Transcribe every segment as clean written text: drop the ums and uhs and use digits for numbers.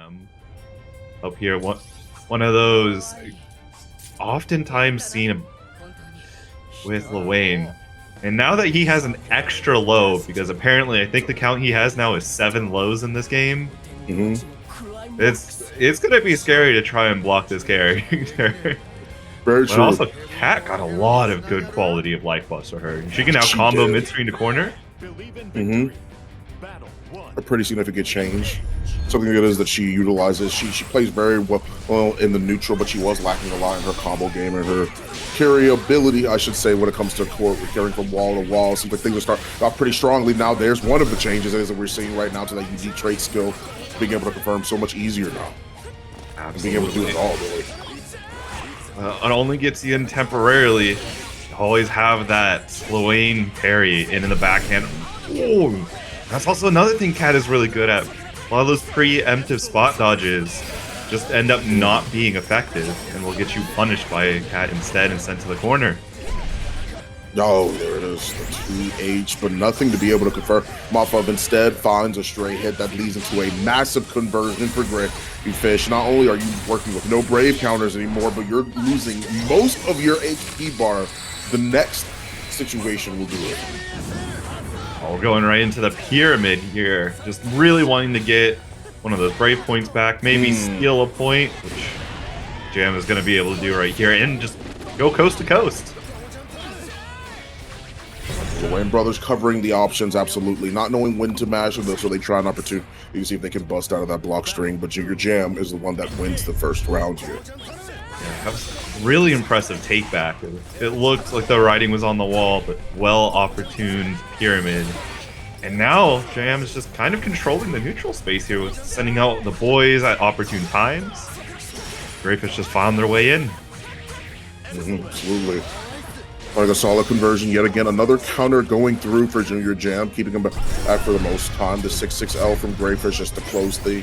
JrJam up here. One of those oftentimes seen with Lowain. And now that he has an extra low, because apparently I think the count he has now is 7 lows in this game, it's gonna be scary to try and block this character. Very but true. also, Cat got a lot of good quality of life buffs for her. She can now combo mid-screen to corner. A pretty significant change. Something that is that she utilizes. She plays very well in the neutral, but she was lacking a lot in her combo game and her carry ability, I should say, when it comes to court, with carrying from wall to wall. Seems like things are starting off pretty strongly now. There's one of the changes that we're seeing right now to that unique trait skill, being able to confirm so much easier now. Absolutely. Being able to do it all, really. It only gets you in temporarily. You always have that Lowain parry in the backhand. Oh, that's also another thing Cat is really good at. A lot of those preemptive spot dodges just end up not being effective and will get you punished by a Cat instead and sent to the corner. Oh, there it is, the 2H, but nothing to be able to confirm off of. Instead, finds a stray hit that leads into a massive conversion for GreyFish. Not only are you working with no Brave counters anymore, but you're losing most of your HP bar. The next situation will do it. Oh, we're going right into the pyramid here. Just really wanting to get one of those Brave points back, maybe steal a point, which Jam is going to be able to do right here, and just go coast to coast. The Wayne brothers covering the options, absolutely. Not knowing when to mash, so they try an opportunity to see if they can bust out of that block string, but JrJam is the one that wins the first round here. Yeah, that was really impressive take back. It looked like the writing was on the wall, but well opportuned pyramid. And now Jam is just kind of controlling the neutral space here with sending out the boys at opportune times. GreyFish just found their way in. Absolutely. Like a solid conversion yet again. Another counter going through for JrJam, keeping him back for the most time. The 6-6L from GreyFish just to close the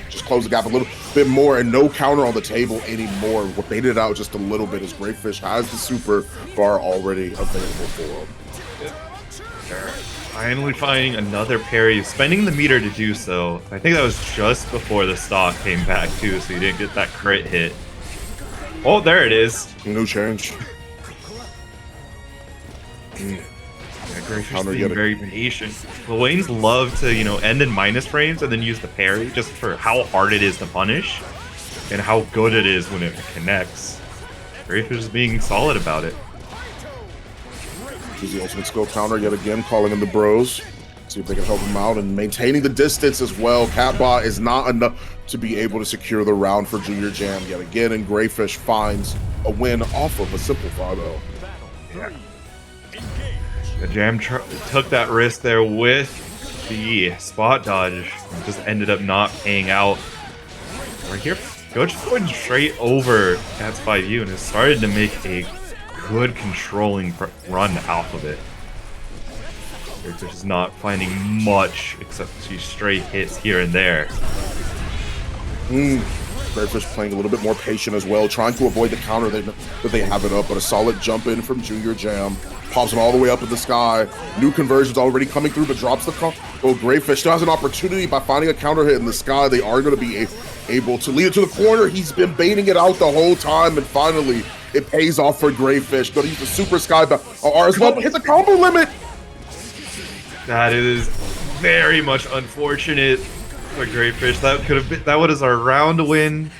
gap a little bit more, and no counter on the table anymore. What baited it out just a little bit is GreyFish has the super bar already available for him. They're finally finding another parry, spending the meter to do so. I think that was just before the stock came back too, so you didn't get that crit hit. Oh, there it is. No change. Yeah, GreyFish being very patient. Lowain's love to, end in minus frames and then use the parry just for how hard it is to punish and how good it is when it connects. GreyFish is being solid about it. Use the ultimate skill counter yet again, calling in the bros. See if they can help him out and maintaining the distance as well. Catbot is not enough to be able to secure the round for JrJam yet again, and GreyFish finds a win off of a simple 5-0. Yeah. The Jam took that risk there with the spot dodge and just ended up not paying out. Right here, just going straight over Cat's 5U and has started to make a good controlling run off of it. They're just not finding much except these stray hits here and there. GreyFish playing a little bit more patient as well, trying to avoid the counter that they have it up, but a solid jump in from JrJam. Pops him all the way up in the sky. New conversions already coming through, but drops the call. Oh, GreyFish still has an opportunity by finding a counter hit in the sky. They are going to be able to lead it to the corner. He's been baiting it out the whole time, and finally it pays off for GreyFish. Going to use the super sky R as well, but hit the combo limit. That is very much unfortunate for GreyFish. That was our round win,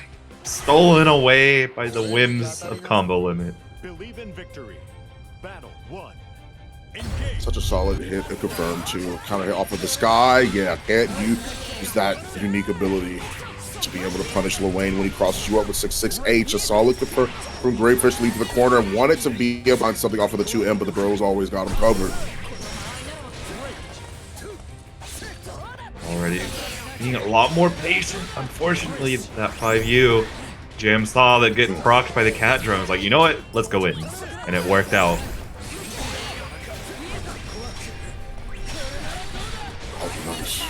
stolen away by the whims of combo limit. Believe in victory. Battle 1. Such a solid hit to confirm to kind of hit off of the sky. Yeah, can't use that unique ability to be able to punish Lowain when he crosses you up with 6-6H. A solid confirm from GreyFish, lead to the corner. Wanted to be able to find something off of the 2M, but the bros always got him covered. Already being a lot more patient. Unfortunately, that 5U, Jam saw that getting procced by the cat drone. Was like, you know what? Let's go in. And it worked out. Nice.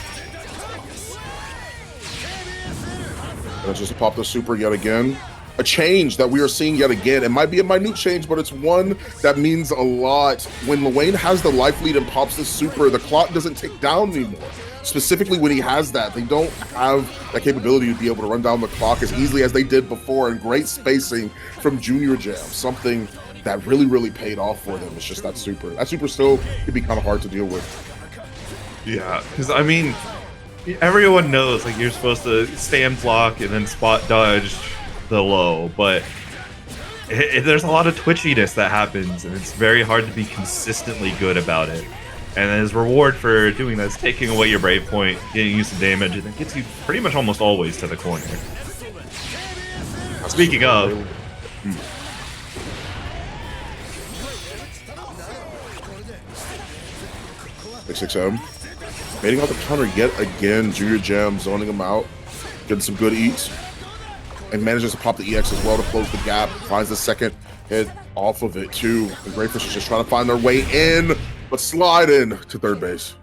Let's just pop the super yet again. A change that we are seeing yet again. It might be a minute change, but it's one that means a lot. When Lowain has the life lead and pops the super, the clock doesn't tick down anymore. specifically when he has that. They don't have that capability to be able to run down the clock as easily as they did before, and great spacing from JrJam, something that really, really paid off for them. It's just that super. That super still can be kind of hard to deal with. Yeah, because I mean, everyone knows like you're supposed to stand block and then spot dodge the low, but there's a lot of twitchiness that happens, and it's very hard to be consistently good about it. And his reward for doing that is taking away your brave point, getting used to damage, and it gets you pretty much almost always to the corner. Speaking of. 6-6-0. Baiting out the counter yet again. JrJam zoning him out, getting some good eats, and manages to pop the EX as well to close the gap. Finds the second hit off of it too. The GreyFish is just trying to find their way in, but slide in to third base.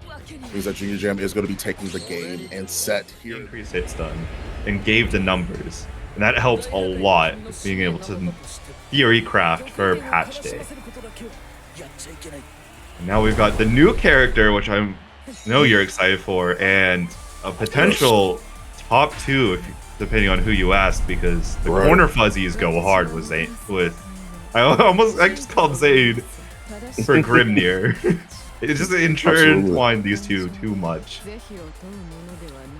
Means that JrJam is going to be taking the game and set here. Increased hit stun and gave the numbers, and that helps a lot with being able to theory craft for patch day. And now we've got the new character, which I know you're excited for, and a potential top 2, if, depending on who you ask, because the corner fuzzies go hard with Zane. I just called Zane for Grimnir. It's just intertwined these two too much.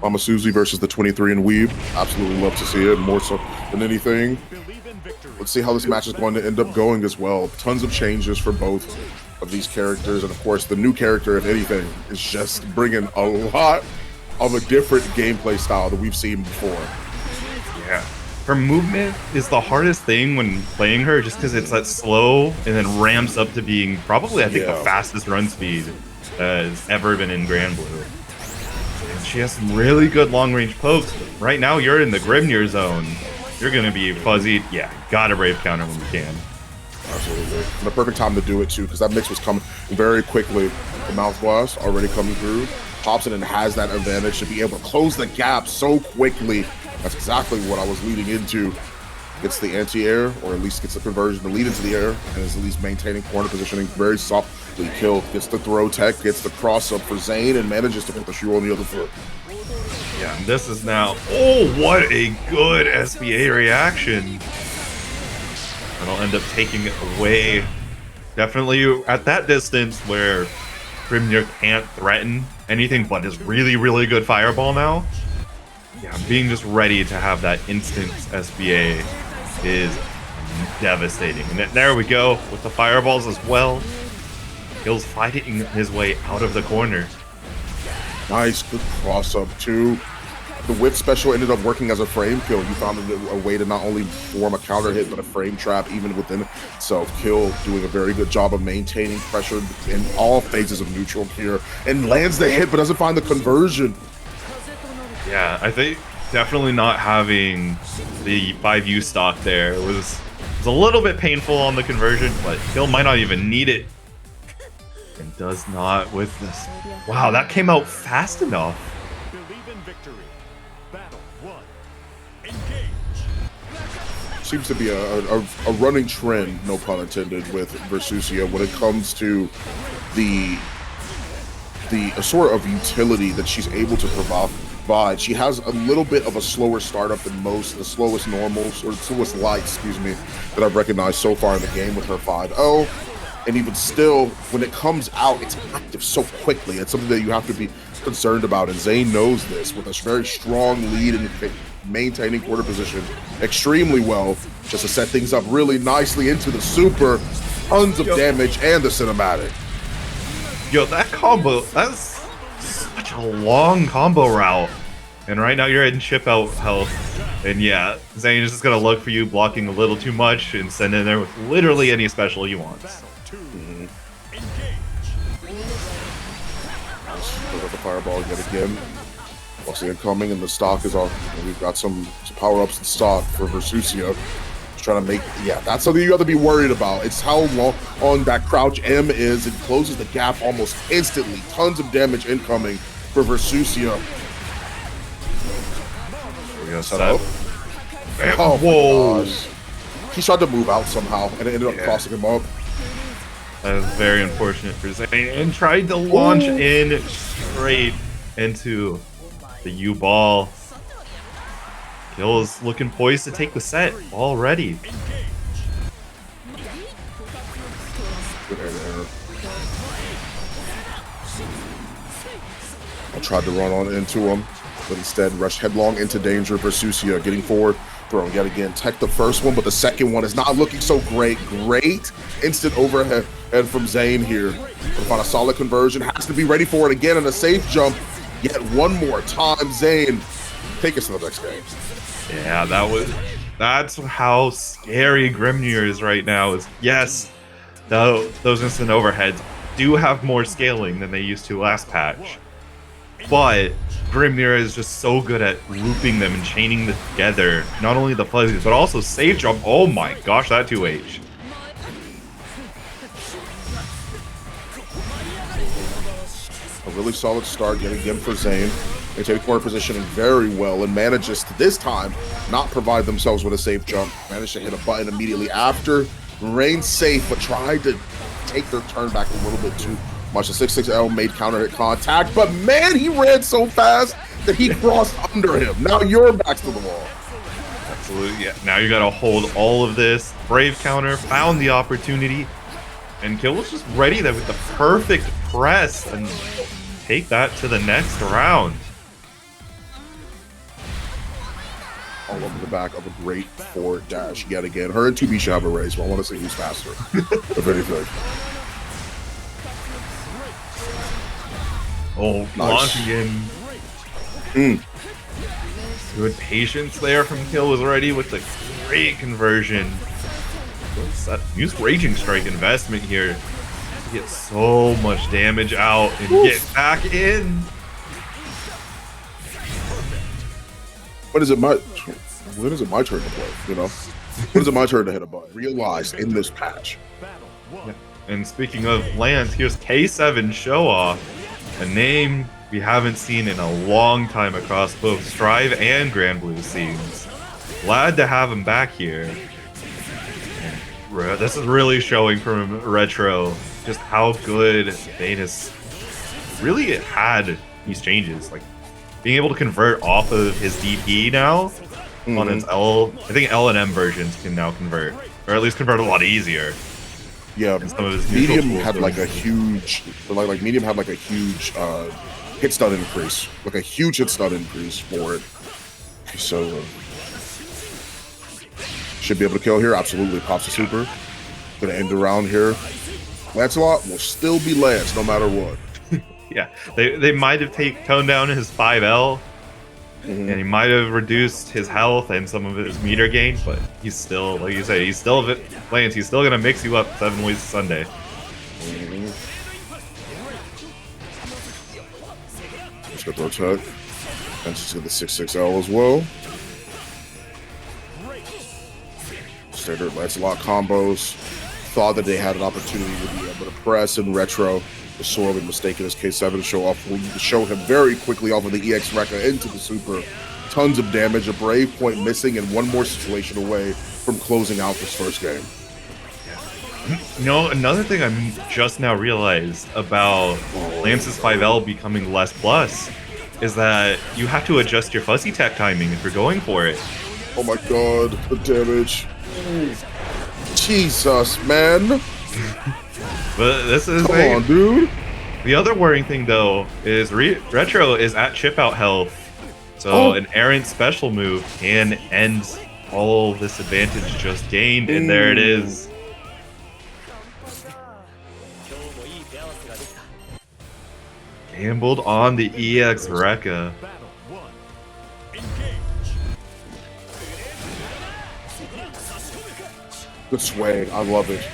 Zooey versus the 23 and Weeb. Absolutely love to see it, more so than anything. Let's see how this match is going to end up going as well. Tons of changes for both of these characters, and of course the new character, if anything, is just bringing a lot of a different gameplay style that we've seen before. Yeah, her movement is the hardest thing when playing her, just because it's that slow and then ramps up to being probably, I think, the fastest run speed that has ever been in Grand Blue. And she has some really good long-range pokes. Right now you're in the Grimnir zone, you're gonna be fuzzied. Yeah, gotta brave counter when you can. Absolutely. And the perfect time to do it too, because that mix was coming very quickly. The mouth blast already coming through. Pops it and has that advantage to be able to close the gap so quickly. That's exactly what I was leading into. Gets the anti-air, or at least gets the conversion to lead into the air, and is at least maintaining corner positioning very softly killed. Gets the throw tech, gets the cross up for Zane, and manages to put the shoe on the other foot. Yeah, and this is now, oh, what a good SBA reaction. That'll end up taking it away. Definitely at that distance where Grimnir can't threaten anything but his really, really good fireball now. Yeah, being just ready to have that instant SBA is devastating. And there we go with the fireballs as well. He's fighting his way out of the corner. Nice, good cross up too. The whip special ended up working as a frame kill. You found a way to not only form a counter hit, but a frame trap even within itself. Kill doing a very good job of maintaining pressure in all phases of neutral here, and lands the hit but doesn't find the conversion. Yeah, I think definitely not having the 5U stock there was a little bit painful on the conversion, but Kill might not even need it. And does not with this. Wow, that came out fast enough. Seems to be a running trend, no pun intended, with Versusia when it comes to the sort of utility that she's able to provide. She has a little bit of a slower startup than most, the slowest normals, or slowest light, excuse me, that I've recognized so far in the game with her 5.0. And even still, when it comes out, it's active so quickly. It's something that you have to be concerned about, and Zane knows this with a very strong lead in maintaining quarter position extremely well, just to set things up really nicely into the super, tons of damage, and the cinematic. Yo, that combo, that's such a long combo route. And right now you're in chip out health. And yeah, Zane is just gonna look for you blocking a little too much and send in there with literally any special he wants. Look at the fireball yet again. Once again coming, and the stock is on. We've got some power-ups in stock for Versusia. Just trying to make, yeah, that's something you have to be worried about. It's how long on that crouch M is. It closes the gap almost instantly. Tons of damage incoming for Versusia. We're gonna set up. Oh, whoa! Gosh. He tried to move out somehow, and it ended up crossing him up. That was very unfortunate for Zane, and tried to launch in straight. into the U-ball. Kill is looking poised to take the set already. Good air to air. I tried to run on into him, but instead rushed headlong into danger. Versusia getting forward, throwing yet again. Tech the first one, but the second one is not looking so great. Great instant overhead from Zane here. To find a solid conversion, has to be ready for it again, and a safe jump. Yet one more time, Zane. Take us to the next game. Yeah, that's how scary Grimnir is right now. Is yes, those instant overheads do have more scaling than they used to last patch. But Grimnir is just so good at looping them and chaining them together. Not only the fuzzies, but also safe jump. Oh my gosh, that 2H. A really solid start yet again for Zane. They take corner positioning very well and manages to this time not provide themselves with a safe jump. Managed to hit a button immediately after. Remained safe, but tried to take their turn back a little bit too much. The 6-6L made counter hit contact, but man, he ran so fast that he crossed under him. Now you're back to the wall. Absolutely, yeah. Now you gotta hold all of this. Brave counter, found the opportunity, and Kill was just ready there with the perfect press and take that to the next round. All over the back of a great forward dash yet again. Her and 2B should have a race, but I want to see who's faster. If anything. Oh, Nice. launching in. Good patience there from Kill was ready with the great conversion. Use Raging Strike investment here to get so much damage out and get back in. When is it my turn to play? You know? When is it my turn to hit a button? Realized in this patch. Yeah. And speaking of lands, here's K7 Showoff, a name we haven't seen in a long time across both Strive and Grand Blue scenes. Glad to have him back here. And this is really showing from Retro just how good Vane has really had these changes. Like being able to convert off of his DP now on its L. I think L and M versions can now convert, or at least convert a lot easier. Yeah, Some of his medium neutral had tools like a huge, medium had like a huge hit stun increase, like a huge hit stun increase for it. So should be able to kill here. Absolutely, pops a super. Gonna end around here. Lancelot will still be Lance no matter what. Yeah, they might have toned down his 5L, and he might have reduced his health and some of his meter gain, but he's still, like you say, he's still Lance. He's still gonna mix you up 7 ways to Sunday. Just gonna protect. And she's got the 6-6L as well. Standard Lancelot combos. Thought that they had an opportunity to be able to press and Retro. The sorely mistaken as K7 Showoff will show him very quickly off of the EX Rekka into the super. Tons of damage, a brave point missing, and one more situation away from closing out this first game. You know, another thing I'm just now realized about Lance's 5L becoming less plus is that you have to adjust your fuzzy tech timing if you're going for it. Oh my god, the damage. Jesus, man. But this is Come on, dude. The other worrying thing, though, is Retro is at chip out health, so an errant special move can end all this advantage just gained, and there it is. Gambled on the EX Rekka. Good swag, I love it.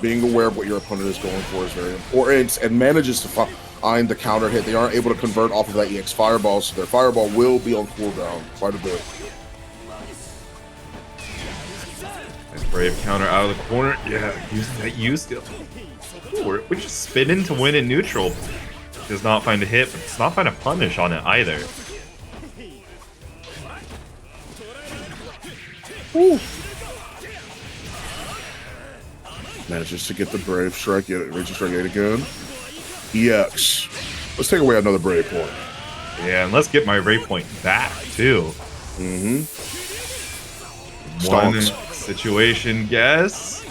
Being aware of what your opponent is going for is very important, and manages to find the counter hit. They aren't able to convert off of that EX Fireball, so their Fireball will be on cooldown quite a bit. Nice brave counter out of the corner. Yeah, using that U skill. We just spin in to win in neutral. Does not find a hit, but does not find a punish on it either. Woo. Manages to get the Brave Strike, Raging Strike yet again. EX. Let's take away another Brave point. Yeah, and let's get my rate point back too. Mm-hmm. One Stonks. situation guess.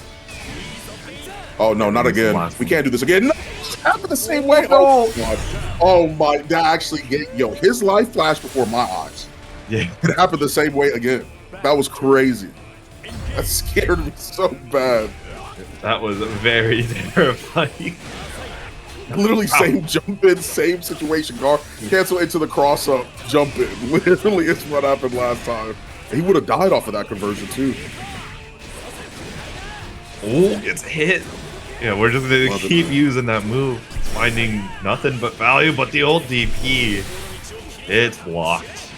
Oh no, not This is the again. last We one. can't do this again. No, it happened the same way. Oh god. Oh my, that actually his life flashed before my eyes. Yeah. It happened the same way again. That was crazy. That scared me so bad. That was very terrifying. Literally same jump in, same situation. Cancel into the cross up, jump in. Literally, it's what happened last time. He would have died off of that conversion too. Oh, it's hit. Yeah, we're just gonna keep using that move. It's finding nothing but value, but the old DP, it's blocked.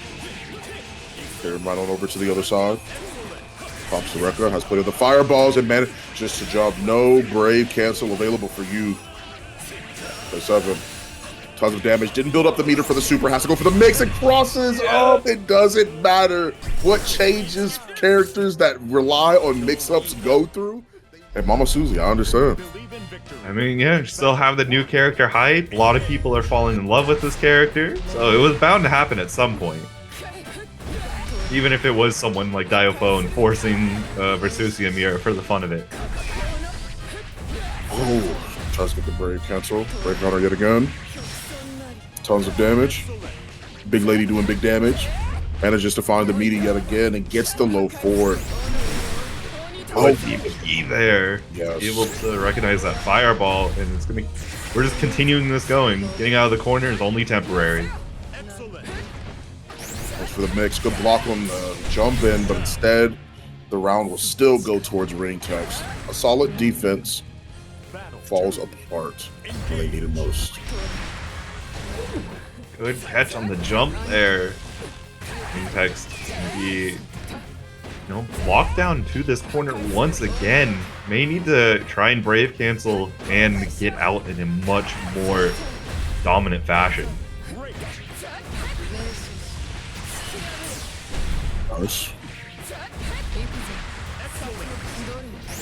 Okay, right on over to the other side. Pops the record, has played the fireballs and manages to jump. No brave cancel available for you. Play 7. Tons of damage. Didn't build up the meter for the super. Has to go for the mix and crosses up. It doesn't matter what changes characters that rely on mix-ups go through. Hey, Mama Susie, I understand. I mean, yeah, you still have the new character hype. A lot of people are falling in love with this character, so it was bound to happen at some point. Even if it was someone like Gphone forcing Versusia Mirror for the fun of it. Oh, tries to get the brave cancel. Brave counter yet again. Tons of damage. Big lady doing big damage. Manages to find the meter yet again and gets the low forward. Good DP there. Yes. Able to recognize that fireball, and it's gonna. We're just continuing this going. Getting out of the corner is only temporary. Goes for the mix. Good block on the jump in, but instead, the round will still go towards Ringtext. A solid defense falls apart when they need it most. Good catch on the jump there. Ringtext can be, blocked down to this corner once again. May need to try and brave cancel and get out in a much more dominant fashion. Nice.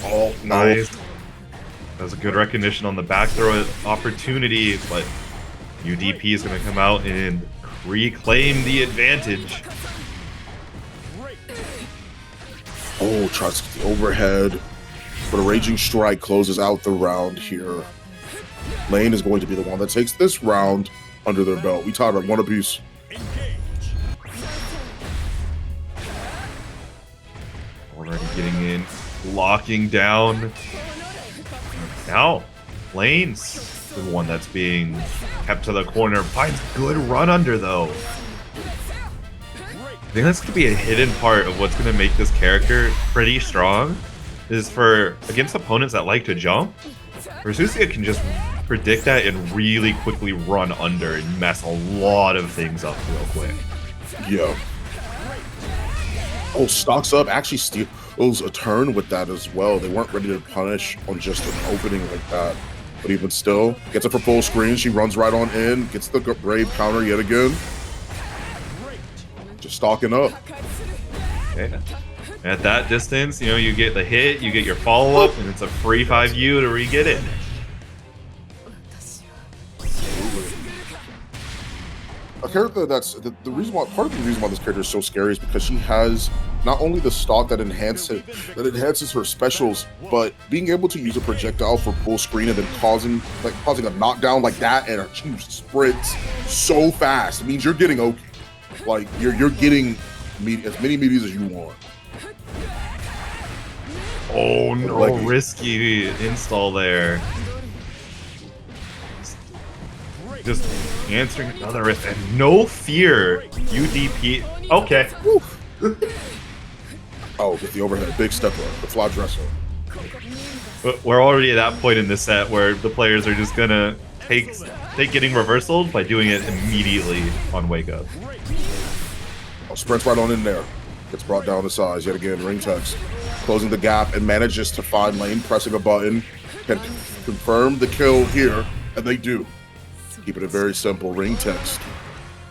Oh, nice. That was a good recognition on the back throw opportunity, but UDP is going to come out and reclaim the advantage. Oh, tries to get the overhead, but a Raging Strike closes out the round here. Lain is going to be the one that takes this round under their belt. We tied at 1 apiece. Already getting in, locking down. Now, Lain's the one that's being kept to the corner. Finds good run under though. I think that's going to be a hidden part of what's going to make this character pretty strong, is for against opponents that like to jump, Versusia can just predict that and really quickly run under and mess a lot of things up real quick. Yeah. Oh, stocks up, actually steals a turn with that as well. They weren't ready to punish on just an opening like that. But even still, gets it for full screen. She runs right on in, gets the brave counter yet again. Just stalking up. Okay. At that distance, you get the hit, you get your follow-up, and it's a free 5U to re-get it. A character that's the reason why, part of the reason why this character is so scary is because she has not only the stock that enhances her specials, but being able to use a projectile for full screen and then causing a knockdown like that, and she sprints so fast. It means you're getting okay. Like you're getting as many meteors as you want. Oh no, risky install there. Just answering another risk and no fear. UDP. Okay. Oh, with the overhead, big step up, the fly dresser. We're already at that point in this set where the players are just gonna take getting reversaled by doing it immediately on wake up. Oh, sprints right on in there. Gets brought down to size yet again. Ringtext closing the gap and manages to find Lain, pressing a button. Can confirm the kill here, and they do. Keeping it very simple. Ringtext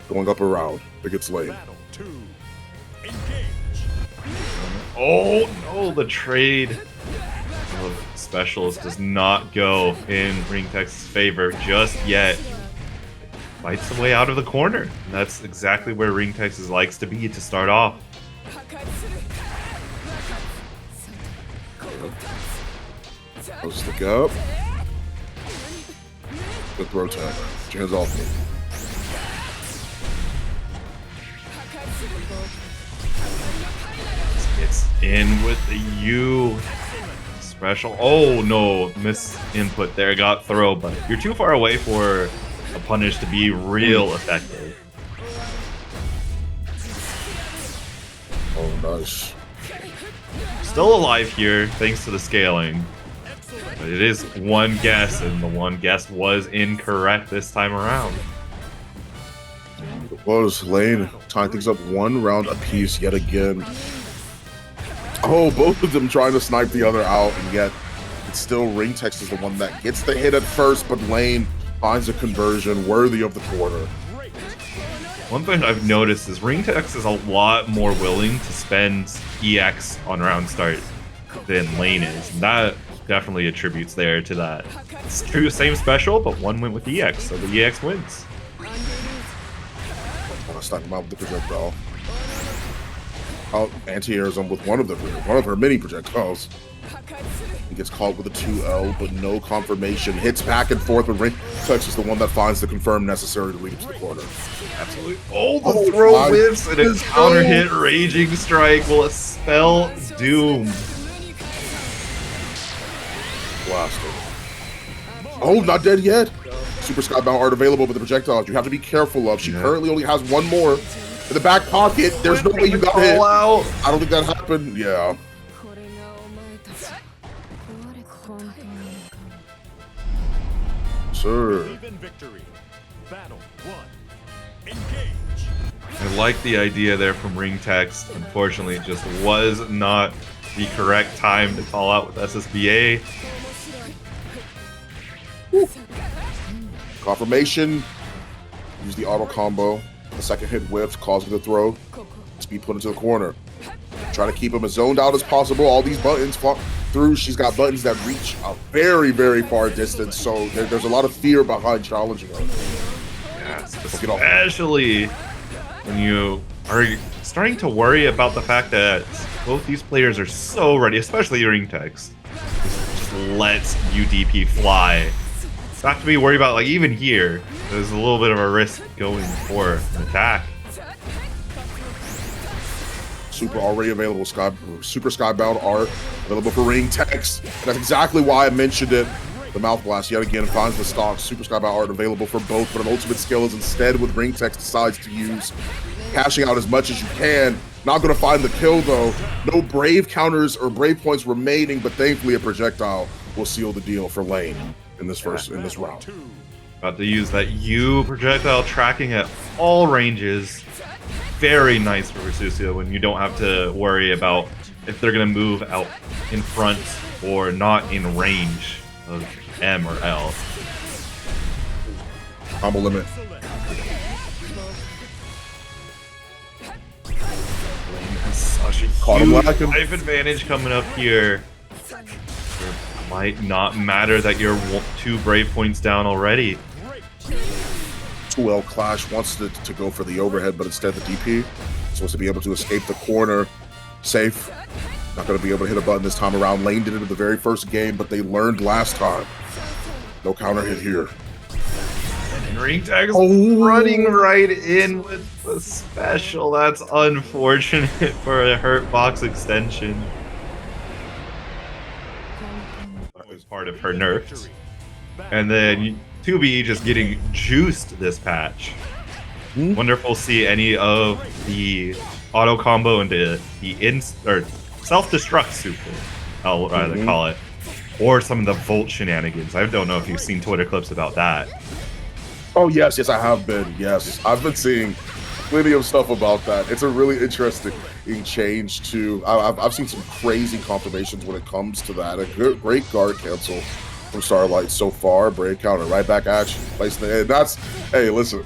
going up around. It gets Lain. Oh no, the trade of specials does not go in Ringtext's favor just yet. fights the way out of the corner. And that's exactly where Ringtext likes to be to start off. I'll stick up. Good throw tag. Hands off me. Gets in with the U. Special. Oh no, miss input there. Got throw, but you're too far away for a punish to be real effective. Oh, nice. Still alive here, thanks to the scaling. But it is one guess, and the one guess was incorrect this time around. It was Lain tying things up 1 round apiece yet again. Oh, both of them trying to snipe the other out, and yet it's still Ringtext is the one that gets the hit at first, but Lain finds a conversion worthy of the corner. One thing I've noticed is Ringtext is a lot more willing to spend EX on round start than Lain is. And that definitely attributes there to that. It's true, same special, but one went with EX, so the EX wins. I'll snipe him out with the projectile. Anti-airs him with one of her mini projectiles. He gets caught with a 2L, but no confirmation. Hits back and forth, but Ringtext is the one that finds the confirm necessary to lead him to the corner. Absolutely. Oh, the throw whiffs and a counter hit Raging Strike will spell doom. Blasted. Oh, not dead yet. Super Skybound art available, but the projectiles you have to be careful of. She currently only has 1 more. In the back pocket, there's no way you got hit. Out. I don't think that happened. Yeah. Sir. Victory. Battle 1. Engage. I like the idea there from Ringtext. Unfortunately, it just was not the correct time to call out with SSBA. Confirmation. Use the auto combo. The second hit whiffs, causing the throw to be put into the corner. Try to keep him as zoned out as possible. All these buttons through. She's got buttons that reach a very, very far distance, so there's a lot of fear behind challenging her. Yes, especially when you are starting to worry about the fact that both these players are so ready, especially Ringtext. Just lets UDP fly. Not to be worried about, like, even here, there's a little bit of a risk going for an attack. Super already available, Super Skybound art available for Ringtext. That's exactly why I mentioned it. The Mouth Blast yet again finds the stock. Super Skybound art available for both, but an ultimate skill is instead what Ringtext decides to use. Cashing out as much as you can. Not going to find the kill though. No brave counters or brave points remaining, but thankfully a projectile will seal the deal for Lain in this round. About to use that U projectile tracking at all ranges. Very nice for Versusia when you don't have to worry about if they're going to move out in front or not in range of M or L. Combo limit. Such a huge life advantage coming up here. It might not matter that you're 2 brave points down already. 2L Clash wants to go for the overhead, but instead the DP supposed to be able to escape the corner safe. Not going to be able to hit a button this time around. Lain did it in the very first game, but they learned last time. No counter hit here. And Ringtext running right in with the special. That's unfortunate for a hurt box extension. That was part of her nerfs. And then 2B just getting juiced this patch. Wonderful to see any of the auto combo into the self-destruct super, I'll rather call it, or some of the Volt shenanigans. I don't know if you've seen Twitter clips about that. Oh yes, I have been. Yes, I've been seeing plenty of stuff about that. It's a really interesting change to. I've seen some crazy confirmations when it comes to that. A great guard cancel from Starlight so far. Brave counter right back at you. Place the, and that's, hey, listen,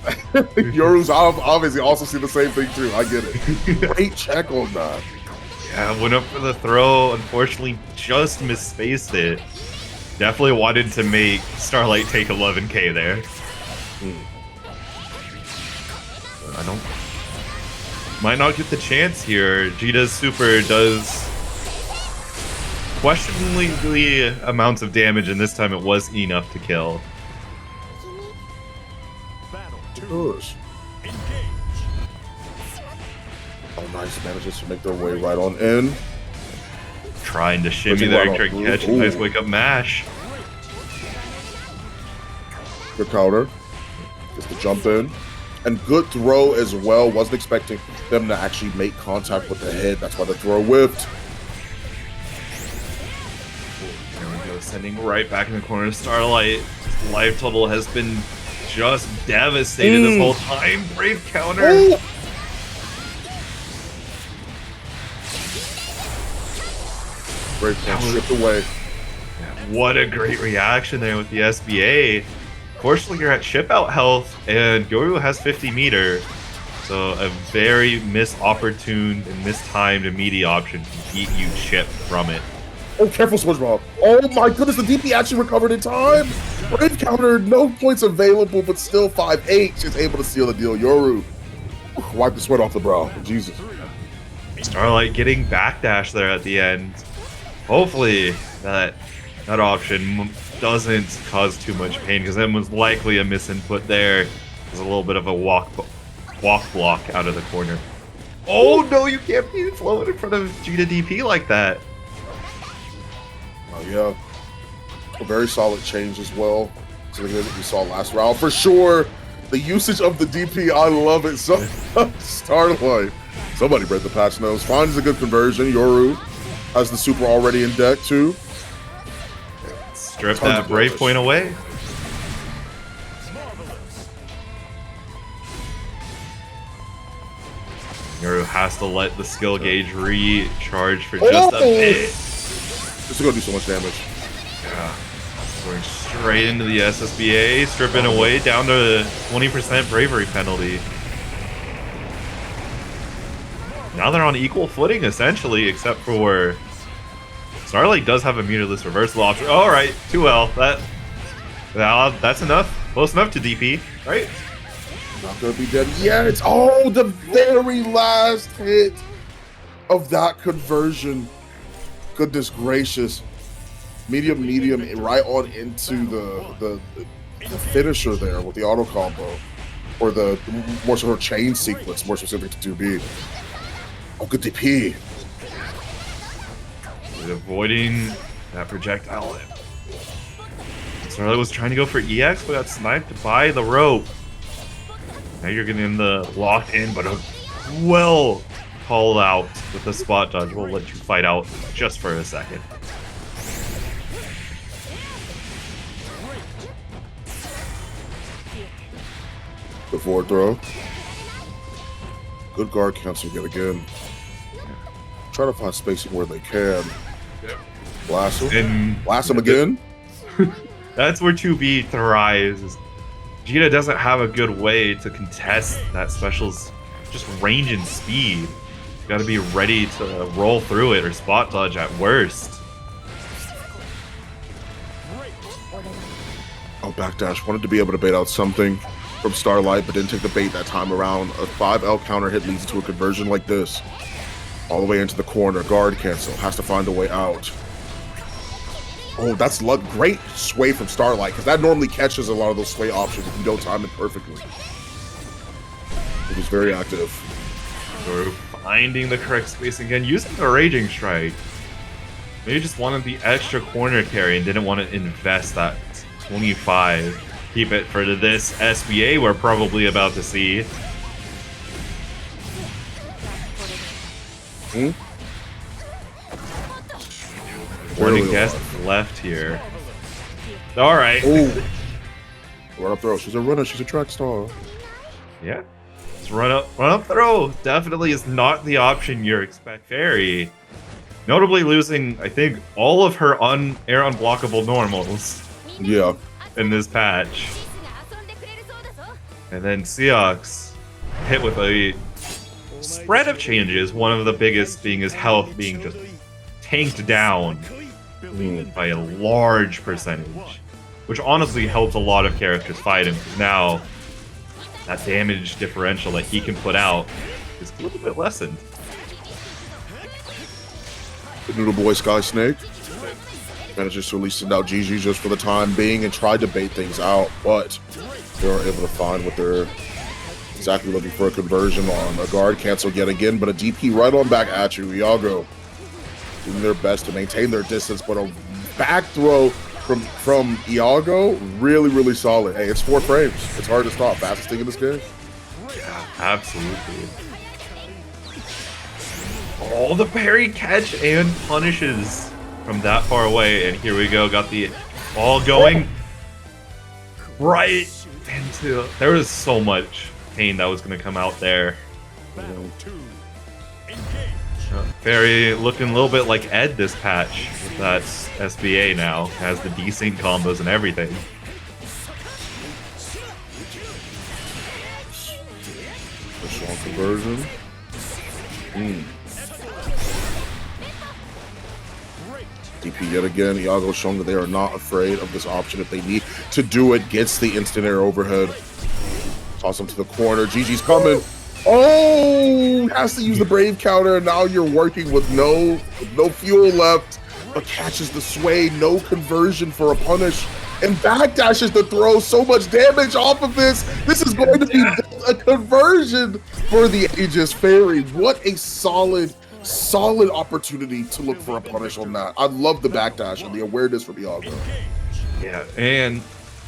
Yoru's obviously also see the same thing too. I get it. Great check on that. Yeah, went up for the throw. Unfortunately, just misspaced it. Definitely wanted to make Starlight take 11k there. I don't... Might not get the chance here. Djeeta's super does questionably amounts of damage, and this time it was enough to kill. Battle two. Gosh. Oh, nice. Manages to make their way right on in. Trying to shimmy Pushing there, right try on. to catch a Ooh. nice wake up mash. Good counter. Gets the jump in. And good throw as well. Wasn't expecting them to actually make contact with the head. That's why the throw whiffed. There we go, sending right back in the corner. Starlight, life total has been just devastated this whole time. Brave counter. Ooh. Great point, stripped away. What a great reaction there with the SBA. Fortunately, you're at ship out health, and Yoru has 50 meter. So a very misopportuned and mistimed immediate option to beat you chip from it. Oh, careful, SpongeBob. Oh my goodness, the DP actually recovered in time. Brave counter, no points available, but still 5-8. She's able to seal the deal. Yoru, wipe the sweat off the brow. Jesus. Starlight getting backdash there at the end. Hopefully that option doesn't cause too much pain, because that was likely a misinput there. There's a little bit of a walk block out of the corner. Oh no, you can't be floating in front of Djeeta DP like that. Oh yeah, a very solid change as well to the game that we saw last round. For sure, the usage of the DP, I love it. So Starlight, somebody read the patch notes. Finds a good conversion. Yoru has the super already in deck too. Strip that brave point away. Yoru has to let the skill gauge recharge for just a bit. This is gonna do so much damage. Yeah. Going straight into the SSBA, stripping away down to 20% bravery penalty. Now they're on equal footing, essentially, except for Starlight does have a meterless reversal option. All right, 2L. That's enough. Close enough to DP, right? Not gonna be dead yet. Oh, the very last hit of that conversion. Goodness gracious. Medium, right on into the finisher there with the auto combo. Or the more sort of chain sequence, more specific to 2B. Oh, good DP. Avoiding that projectile. Starlight was trying to go for EX, but got sniped by the rope. Now you're getting the locked in, but a well called out with the spot dodge. We'll let you fight out just for a second. The forward throw. Good guard cancel yet again. Try to find spacing where they can. Blast him. Blast him again. That's where 2B thrives. Djeeta doesn't have a good way to contest that special's just range and speed. You gotta be ready to roll through it or spot dodge at worst. Oh, backdash. Wanted to be able to bait out something from Starlight, but didn't take the bait that time around. A 5L counter hit leads to a conversion like this. All the way into the corner. Guard cancel. Has to find a way out. Oh, that's luck. Great sway from Starlight, because that normally catches a lot of those sway options if you don't time it perfectly. It was very active. We're finding the correct space again, using the Raging Strike. Maybe just wanted the extra corner carry and didn't want to invest that 25. Keep it for this SBA we're probably about to see. Warning guest left here. All right. Oh, run up throw. She's a runner. She's a track star. Yeah. Let's run up throw. Definitely is not the option you expect. Ferry, notably losing, I think, all of her air unblockable normals. Yeah. In this patch. And then Seox hit with a spread of changes, one of the biggest being his health being just tanked down by a large percentage, which honestly helps a lot of characters fight him, because now that damage differential that he can put out is a little bit lessened. The Noodle Boy Sky Snake manages to release it out GG just for the time being and tried to bait things out, but they were able to find what they're exactly looking for, a conversion on a guard cancel yet again, but a DP right on back at you. Iago doing their best to maintain their distance, but a back throw from Iago, really solid. Hey, it's 4 frames. It's hard to stop. Fastest thing in this game. Yeah, absolutely. All the parry, catch, and punishes from that far away. And here we go. Got the ball going right into... There was so much pain that was going to come out there. Ferry looking a little bit like Ed this patch. That's SBA now. Has the desync combos and everything. A strong conversion. DP yet again. Iago showing that they are not afraid of this option if they need to do it. Gets the instant air overhead. Toss him to the corner. GG's coming. Oh, has to use the Brave counter. Now you're working with no fuel left, but catches the sway. No conversion for a punish, and backdashes the throw. So much damage off of this. This is going to be a conversion for the Aegis Ferry. What a solid opportunity to look for a punish on that. I love the backdash and the awareness from Iago. Yeah, and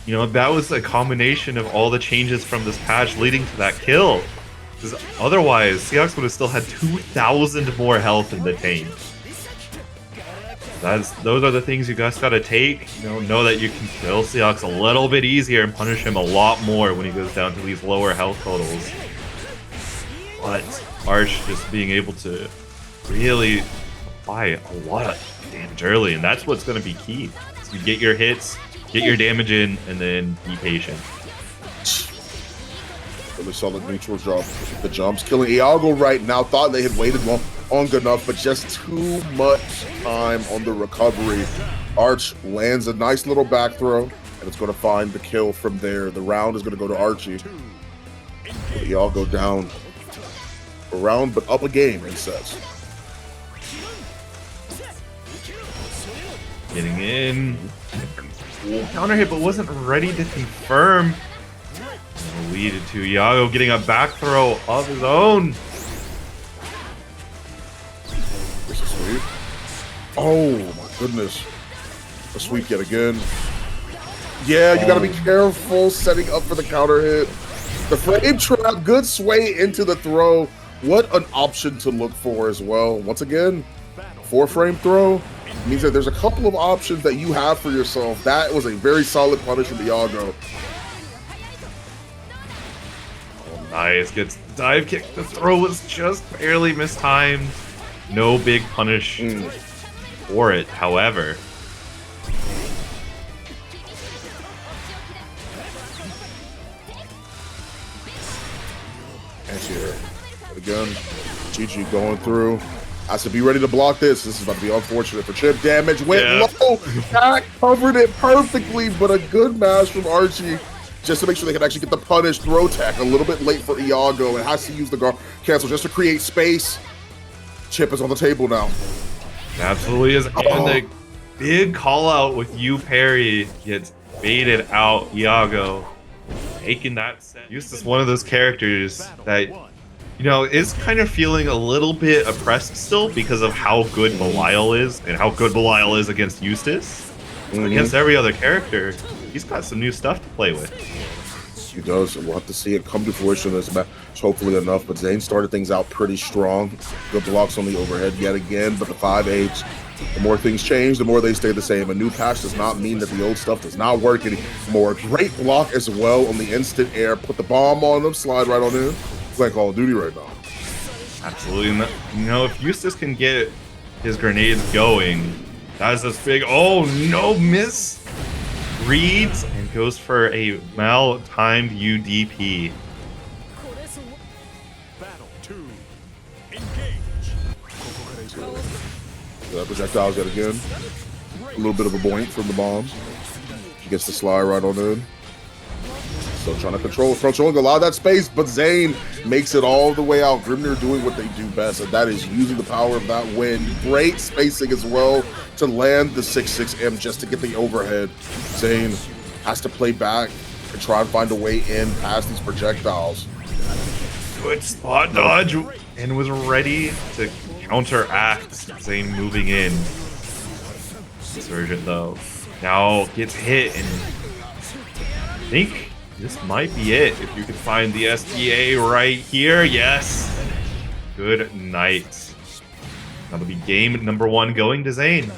you know, that was a combination of all the changes from this patch leading to that kill. Because otherwise, Seox would have still had 2,000 more health in the tank. Those are the things you guys gotta take. Know that you can kill Seox a little bit easier and punish him a lot more when he goes down to these lower health totals. But Arche just being able to really apply a lot of damage early, and that's what's gonna be key. So you get your hits, get your damage in, and then be patient. Really solid neutral drop. The jumps killing Iago right now. Thought they had waited long enough, but just too much time on the recovery. Arche lands a nice little back throw, and it's going to find the kill from there. The round is going to go to Arche. Iago down a round, but up a game in sets. Getting in. Counter hit, but wasn't ready to confirm. Leaded to Iago getting a back throw of his own. This is sweet. Oh my goodness. A sweep yet again. Yeah, you gotta be careful setting up for the counter hit. The frame trap, good sway into the throw. What an option to look for as well. Once again, 4-frame throw means that there's a couple of options that you have for yourself. That was a very solid punish from Iago. Nice, gets dive kick. The throw was just barely mistimed. No big punish for it, however. And here, again, GG going through. Has to be ready to block this. This is about to be unfortunate for chip damage. Went low, that covered it perfectly, but a good mash from Arche. Just to make sure they can actually get the punish. Throw tech a little bit late for Iago, and has to use the guard cancel just to create space. Chip is on the table now. Absolutely is. And the big call out with you parry gets baited out. Iago taking that set. Eustace, one of those characters that, you know, is kind of feeling a little bit oppressed still because of how good Belial is and how good Belial is against Eustace. Against every other character, he's got some new stuff to play with. He does, and we'll have to see it come to fruition in this match, hopefully enough. But Zane started things out pretty strong. Good blocks on the overhead yet again, but the 5-8s, the more things change, the more they stay the same. A new patch does not mean that the old stuff does not work anymore. Great block as well on the instant air. Put the bomb on them, slide right on in. It's like Call of Duty right now. Absolutely. And you know, if Eustace can get his grenades going, that is this big, oh no, miss. Reads and goes for a mal-timed UDP. Battle 2. Engage. Projectiles yet again. A little bit of a boink from the bomb. He gets the slide right on in. Still trying to controlling a lot of that space, but Zane makes it all the way out. Grimnir doing what they do best, and that is using the power of that wind. Great spacing as well to land the 6-6M just to get the overhead. Zane has to play back and try and find a way in past these projectiles. Good spot dodge and was ready to counteract Zane moving in. Insurgent though now gets hit, and I think this might be it. If you can find the SDA right here, yes. Good night. That'll be game number 1 going to Zane.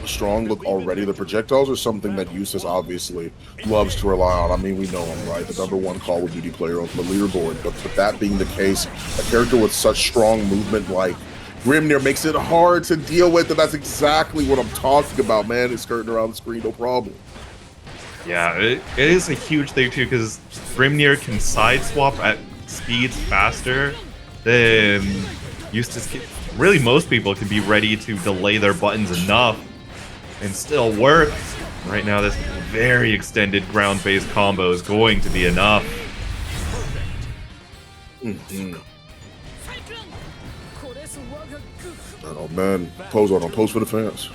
A strong look already. The projectiles are something that Eustace obviously loves to rely on. I mean, we know him, right? The #1 Call of Duty player on the leaderboard. But with that being the case, a character with such strong movement like Grimnir makes it hard to deal with, and that's exactly what I'm talking about, man. It's skirting around the screen, no problem. Yeah, it is a huge thing too, because Grimnir can sideswap at speeds faster than Eustace can. Really, most people can be ready to delay their buttons enough and still work. Right now, this very extended ground-based combo is going to be enough. Oh man, pose on him, pose for the fans.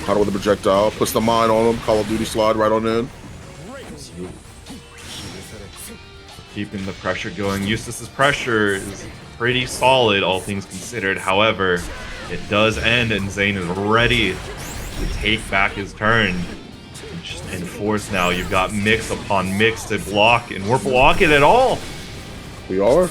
Huddle with the projectile, puts the mine on him, Call of Duty slide right on in. Keeping the pressure going. Eustace's pressure is pretty solid, all things considered. However, it does end, and Zane is ready to take back his turn. Just enforce now. You've got mix upon mix to block, and we're blocking it all. We are.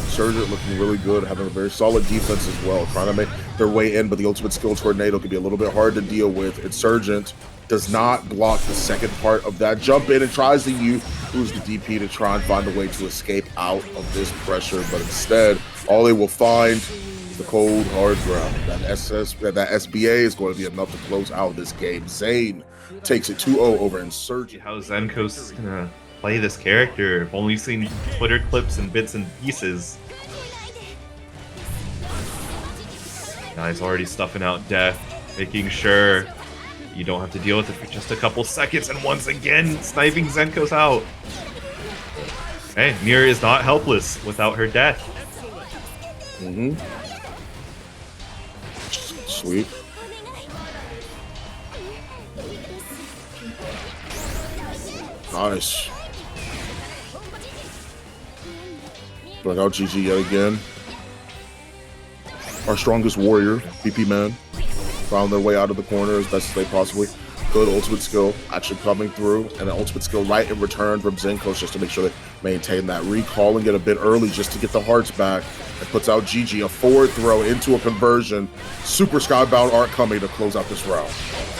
Insurgent looking really good, having a very solid defense as well, trying to make their way in, but the ultimate skill tornado can be a little bit hard to deal with. Insurgent does not block the second part of that jump in and tries to use the DP to try and find a way to escape out of this pressure, but instead, all they will find is the cold, hard ground. That SBA is going to be enough to close out this game. Zane takes it 2-0 over Insurgent. How Zenkos is gonna play this character? I've only seen Twitter clips and bits and pieces. Now he's already stuffing out death, making sure you don't have to deal with it for just a couple seconds, and once again, sniping Zenkos out. Hey, Nier is not helpless without her death. Sweet. Nice. Bring out GG yet again. Our strongest warrior, PPMAN, found their way out of the corner as best as they possibly could. Ultimate skill actually coming through, and an ultimate skill right in return from Zenkos just to make sure they maintain that recall and get a bit early just to get the hearts back. It puts out GG, a forward throw into a conversion. Super Skybound Arche coming to close out this round.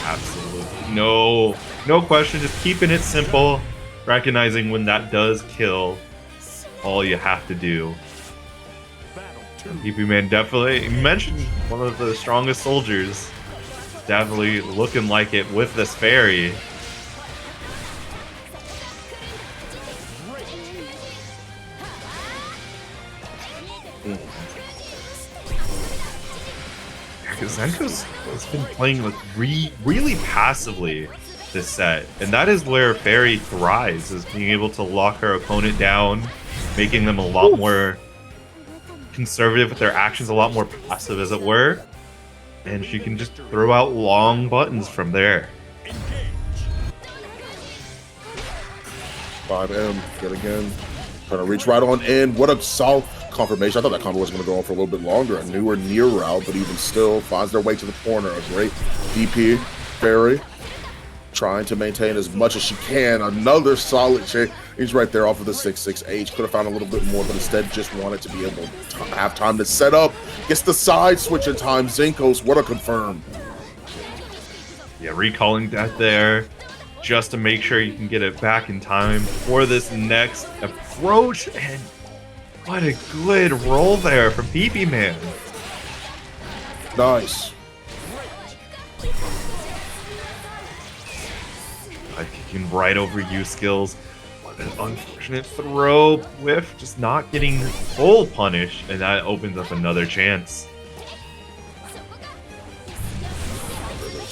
Absolutely. No question, just keeping it simple, recognizing when that does kill, all you have to do. PPMAN definitely, you mentioned one of the strongest soldiers, definitely looking like it with this Ferry. Zenkos has been playing like really passively this set, and that is where Ferry thrives, is being able to lock her opponent down, making them a lot more conservative with their actions, a lot more passive as it were, and she can just throw out long buttons from there. 5M yet again, trying to reach right on in. What a solid confirmation. I thought that combo was going to go on for a little bit longer. A newer Nier route, but even still finds their way to the corner. A great DP. Ferry trying to maintain as much as she can. Another solid change. He's right there off of the 6-6H. Could have found a little bit more, but instead just wanted to be able to have time to set up. Gets the side switch in time. Zenkos, what a confirm. Yeah, recalling that there just to make sure you can get it back in time for this next approach. And what a good roll there from PPMAN. Nice. Kicking right over you skills. What an unfortunate throw. Whiff, just not getting full punish, and that opens up another chance.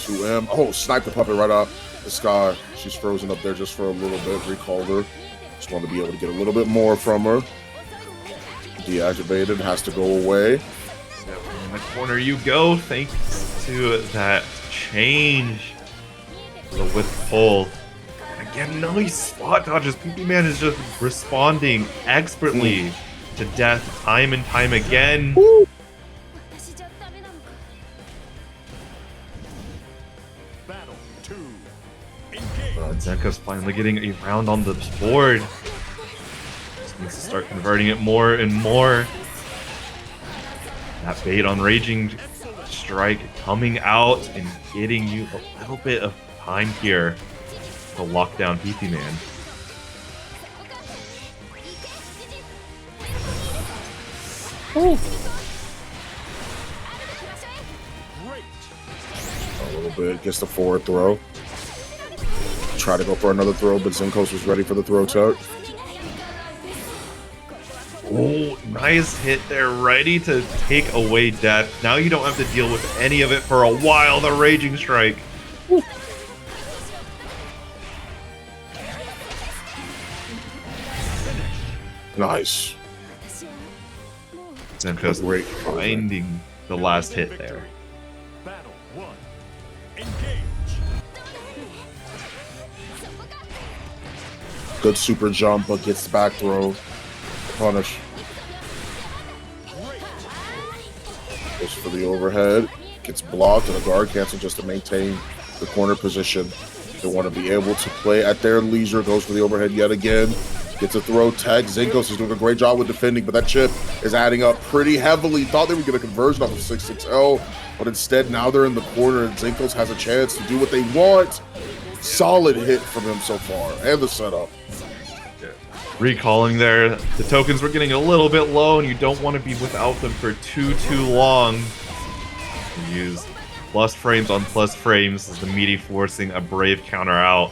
2M. Oh, snipe the puppet right off the sky. She's frozen up there just for a little bit. Recalled her. Just want to be able to get a little bit more from her. Deactivated, has to go away. In the corner you go, thanks to that change. The withhold. Again, nice spot dodges. PPMAN is just responding expertly to death time and time again. Woo. Battle 2. Zenkos finally getting a round on the board. Just needs to start converting it more and more. That bait on Raging Strike coming out and getting you a little bit of time here to lock down PPMAN. A little bit, gets the forward throw. Try to go for another throw, but Zenkos was ready for the throw tuck. Oh, nice hit there, ready to take away death. Now you don't have to deal with any of it for a while. The Raging Strike. Woo. Nice. Zenkos Great. finding the last hit there. Battle 1. Engage. Good super jump, but gets the back throw. Punish. Goes for the overhead. Gets blocked and a guard cancel just to maintain the corner position. They want to be able to play at their leisure. Goes for the overhead yet again. Gets a throw tag. Zenkos is doing a great job with defending, but that chip is adding up pretty heavily. Thought they would get a conversion off of 6-6L, but instead now they're in the corner and Zenkos has a chance to do what they want. Solid hit from him so far, and the setup. Recalling there, the tokens were getting a little bit low and you don't want to be without them for too long. You use plus frames on plus frames as the meaty forcing a brave counter out.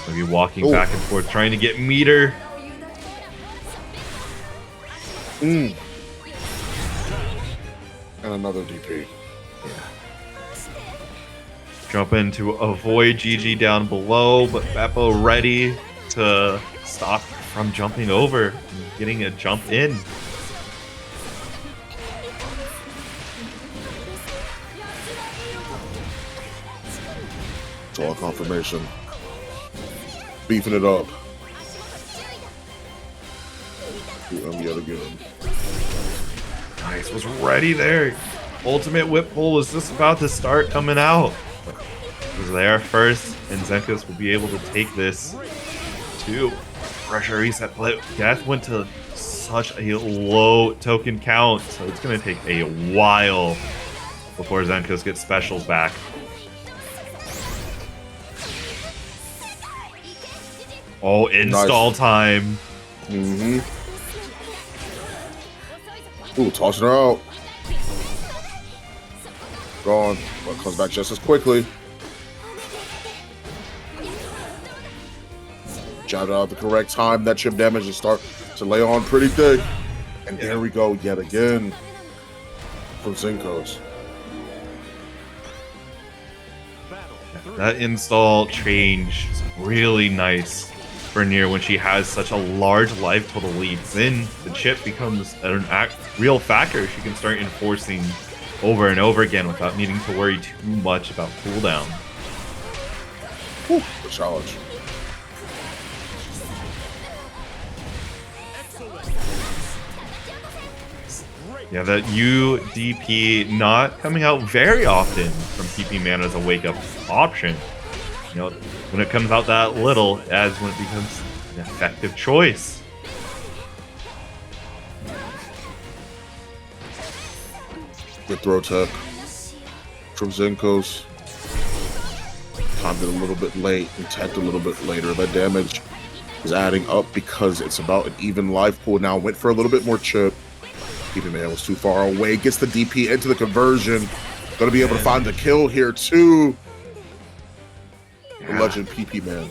Maybe walking back and forth, trying to get meter. And another DP. Jump in to avoid GG down below, but Beppo ready to stop from jumping over and getting a jump in. Draw confirmation. Beefing it up. Yet again. Nice, was ready there. Ultimate whip pull was just about to start coming out. It was there first, and Zenkos will be able to take this to pressure reset. But death went to such a low token count, so it's going to take a while before Zenkos gets specials back. Oh, install time. Ooh, tossing her out. Gone, but comes back just as quickly. Jabbed out at the correct time. That chip damage is start to lay on pretty thick. And there we go yet again from Zenkos. That install change is really nice for Nier when she has such a large life total lead. Then the chip becomes an real factor. She can start enforcing over and over again without needing to worry too much about cooldown. The challenge. Yeah, that UDP not coming out very often from PPMAN as a wake-up option. You know, when it comes out that little, as when it becomes an effective choice. Good throw tech from Zenkos. Timed it a little bit late and teched a little bit later. That damage is adding up because it's about an even life pool now. Went for a little bit more chip. PPMAN was too far away. Gets the DP into the conversion. Going to be able to find the kill here too. The legend PPMAN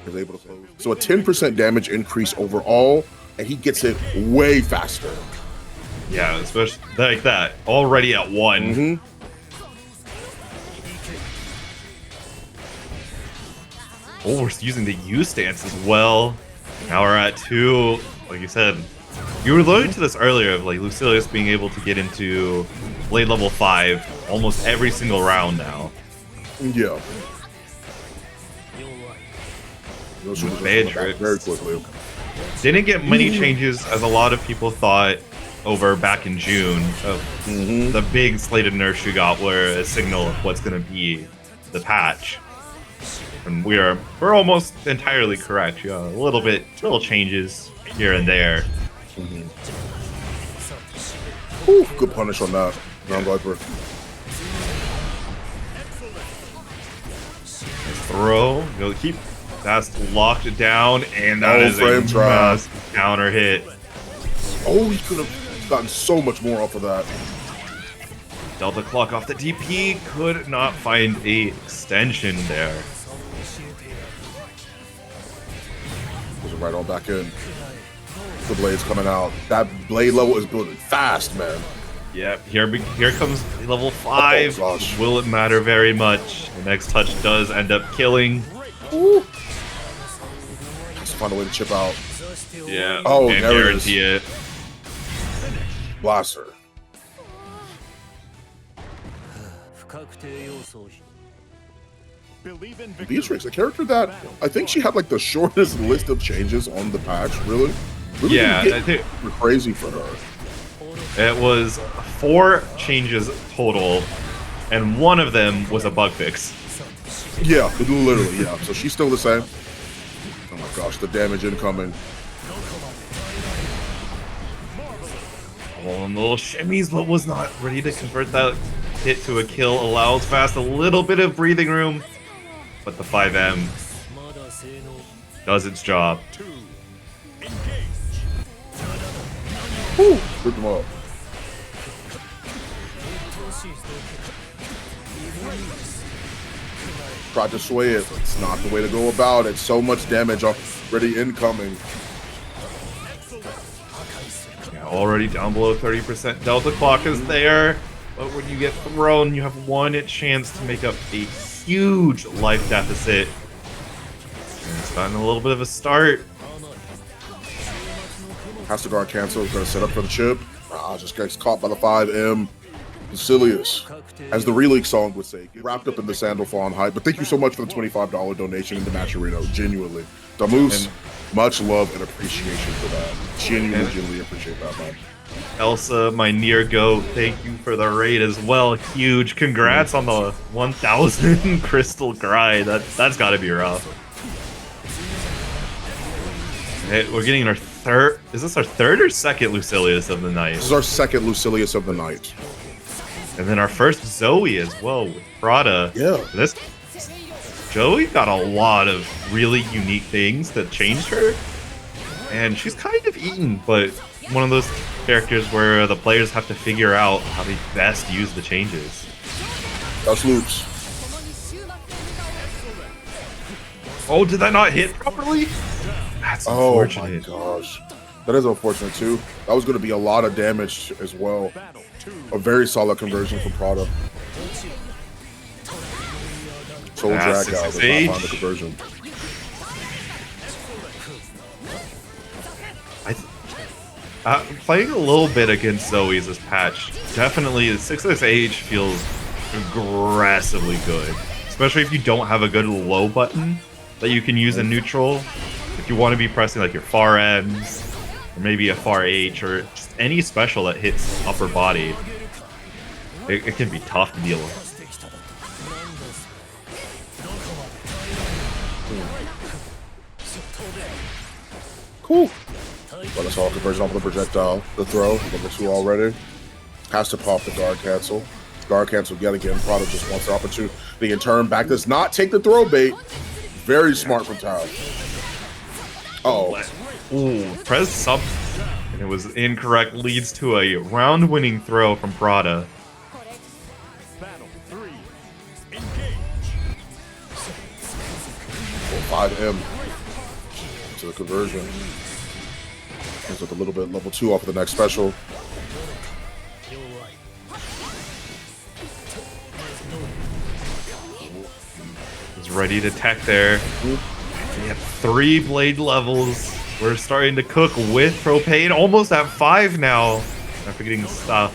is able to close. So a 10% damage increase overall, and he gets it way faster. Yeah, especially like that. Already at 1. Oh, we're using the Eustace as well. Now we're at 2. Like you said, you were alluding to this earlier of like Lucilius being able to get into blade level 5 almost every single round now. Yeah. Beatrix very quickly. didn't get many changes as a lot of people thought over back in June of the big slated nerfs you got were a signal of what's going to be the patch. And we're almost entirely correct. Yeah, a little changes here and there. Ooh, good punish on that. Ground Viper. Throw. You'll keep that's locked down, and that is frame a trap. massive counter hit. Oh, he could have gotten so much more off of that. Delta clock off the DP, could not find a extension there. Goes right on back in. The blade's coming out. That blade level is building fast, man. Yep, here comes level 5. Oh, gosh. Will it matter very much? The next touch does end up killing. Ooh. Has to find a way to chip out. Yeah, Oh, can't there it is. guarantee it. Blaster. Believe in victory. Beatrix, a character that I think she had like the shortest list of changes on the patch, really Yeah, didn't I get think crazy for her. it was 4 changes total, and one of them was a bug fix. Yeah, literally, yeah. So she's still the same. Oh my gosh, the damage incoming. Oh, and the little shimmies, but was not ready to convert that hit to a kill. Allows fast a little bit of breathing room, but the 5M does its job. Woo! Put them up. Tried to sway it. It's not the way to go about it. So much damage already incoming. Yeah, already down below 30%. Delta clock is there, but when you get thrown, you have one chance to make up a huge life deficit. And it's gotten a little bit of a start. Has to guard cancel. He's going to set up for the chip. Just gets caught by the 5M. Lucilius, as the Re-League song would say, get wrapped up in the sandal fawn hype. But thank you so much for the $25 donation into Match Arena. Genuinely. Damoose, much love and appreciation for that. Genuinely appreciate that, man. Elsa, my Nier Go, thank you for the raid as well. Huge congrats on the 1,000 crystal grind. That's got to be rough. Hey, we're getting our third. Is this our third or second Lucilius of the night? This is our second Lucilius of the night. And then our first Zooey as well with Prada. Yeah. This Zooey got a lot of really unique things that changed her. And she's kind of eaten, but one of those characters where the players have to figure out how they best use the changes. That's loops. Oh, did that not hit properly? That's Oh my unfortunate. gosh. That is unfortunate too. That was going to be a lot of damage as well. A very solid conversion from Prada. Soul Drag guy does not find the conversion. Playing a little bit against Zoe's this patch, definitely the 6SH feels aggressively good. Especially if you don't have a good low button that you can use in neutral. If you want to be pressing like your far M's, or maybe a far H, or just any special that hits upper body, it can be tough to deal with. Cool. Well, that's all conversion off of the projectile. The throw, level 2 already. Has to pop the guard cancel. Guard cancel yet again. Prada just wants the opportunity. In turn, back does not take the throw bait. Very smart from Tao. Oh. Ooh, press sub, and it was incorrect. Leads to a round-winning throw from Prada. Battle 3. Engage. 5M to the conversion. Ends with a little bit level 2 off of the next special. It's ready to tech there. We have 3 blade levels. We're starting to cook with propane. Almost at 5 now. After getting stuff.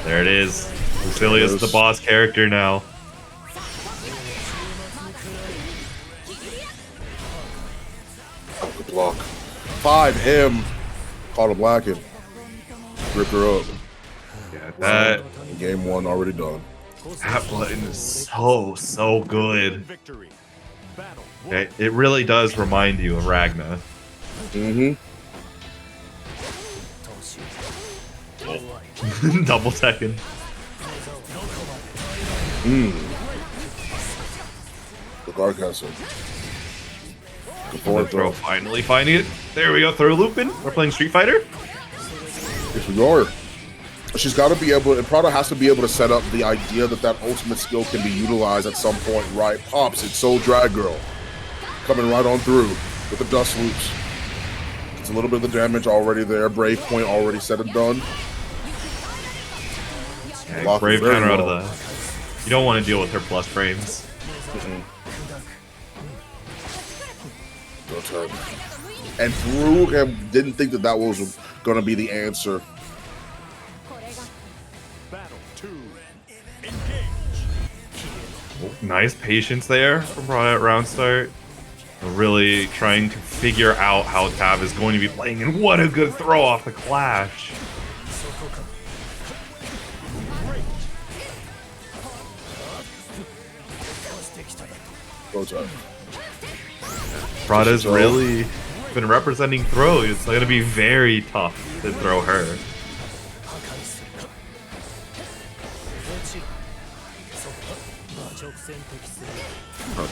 There it is. Lucilius, the boss character now. Good block. 5M. Caught a blackened. Ripped her up. Yeah, that Game 1 already done. That button is so good. Okay, it really does remind you of Ragna. Mm-hmm. Double second. The guard castle. Good throw, finally finding it. There we go, throw looping. We're playing Street Fighter. Yes, we are. She's got to be able, and Prada has to be able to set up the idea that that ultimate skill can be utilized at some point, right? Pops, it's Soul Drag Girl. Coming right on through with the dust loops. It's a little bit of the damage already there. Brave point already said and done. Yeah, Brave counter out of the... You don't want to deal with her plus frames. No time. And through him, didn't think that that was going to be the answer. Nice patience there from Prada at round start. Really trying to figure out how Tav is going to be playing, and what a good throw off the clash. Prada's really been representing throw. It's going to be very tough to throw her.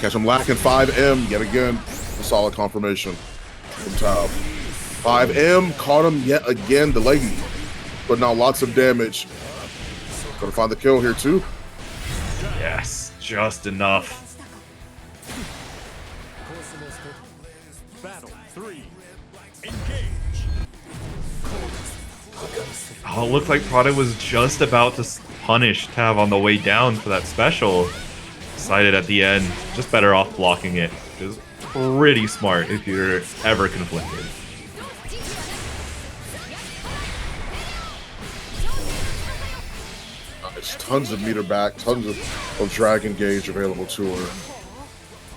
Catch him lacking 5M yet again. A solid confirmation from Tav. 5M caught him yet again, the leggy. But now lots of damage. Gonna find the kill here too. Yes, just enough. Oh, it looked like Prada was just about to punish Tav on the way down for that special. Decided at the end, just better off blocking it. Which is pretty smart if you're ever conflicted. Nice. Tons of meter back, tons of drag engage available to her.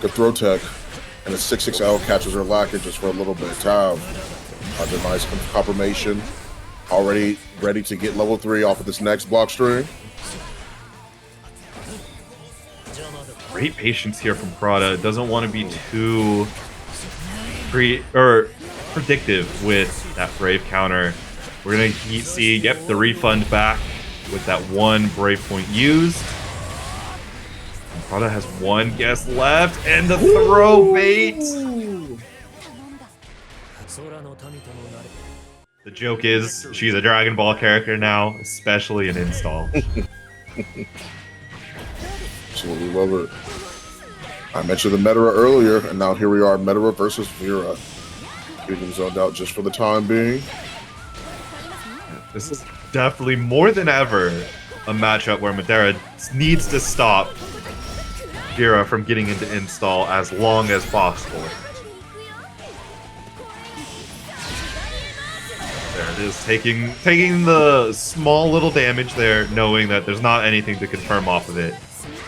Good throw tech. And a 6-6L catches her lacking just for a little bit. Tav, a nice confirmation. Already ready to get level 3 off of this next block string. Great patience here from Prada. Doesn't want to be too predictive with that Brave counter. We're gonna see get the refund back with that one Brave point used. And Prada has one guess left, and the throw bait. The joke is she's a Dragon Ball character now, especially in install. Absolutely love it. I mentioned the Metara earlier, and now here we are, Metara versus Vera. Keeping them zoned out just for the time being. This is definitely more than ever a matchup where Metara needs to stop Vera from getting into install as long as possible. There it is, taking the small little damage there, knowing that there's not anything to confirm off of it.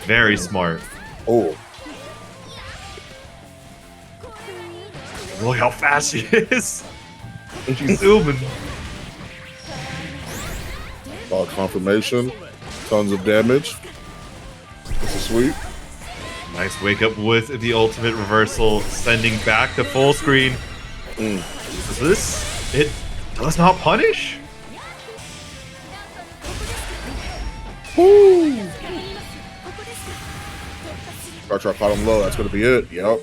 Very smart. Oh. Look how fast she is. She's zooming. Confirmation. Tons of damage. This is sweet. Nice wake up with the ultimate reversal, sending back to full screen. Is this? It does not punish? Woo! Arche caught him low. That's going to be it. Yep.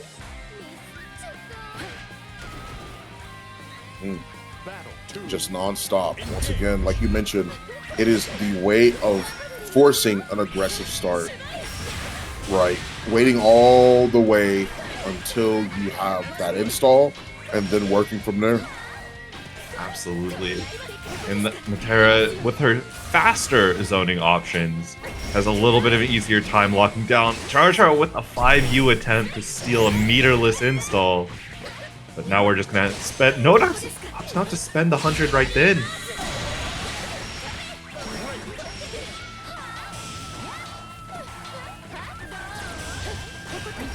Just non-stop. Once again, like you mentioned, it is the way of forcing an aggressive start. Right. Waiting all the way until you have that install and then working from there. Absolutely. And Matera, with her faster zoning options, has a little bit of an easier time locking down JrJam with a 5U attempt to steal a meterless install. But now we're just gonna spend opts not to spend the 100 right then.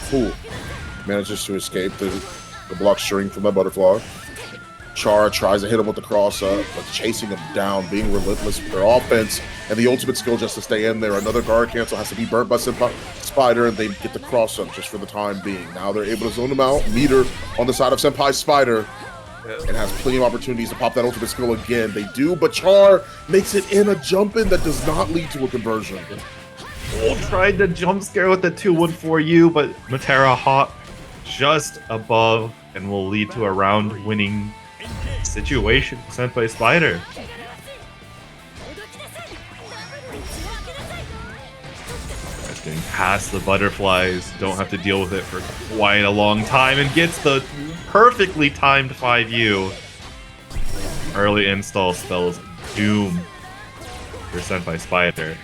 Cool. Manages to escape the block string from that butterfly. Chara tries to hit him with the cross up, but chasing him down, being relentless with their offense, and the ultimate skill just to stay in there. Another guard cancel has to be burnt by Senpai Spider, and they get the cross up just for the time being. Now they're able to zone him out. Meter on the side of Senpai Spider, and has plenty of opportunities to pop that ultimate skill again. They do, but Char makes it in a jump in that does not lead to a conversion. Tried to jump scare with the 214U, but Matera hop just above and will lead to a round winning situation sent by Spider. That's getting past the butterflies, don't have to deal with it for quite a long time, and gets the perfectly timed 5U. Early install spells doom for sent by Spider.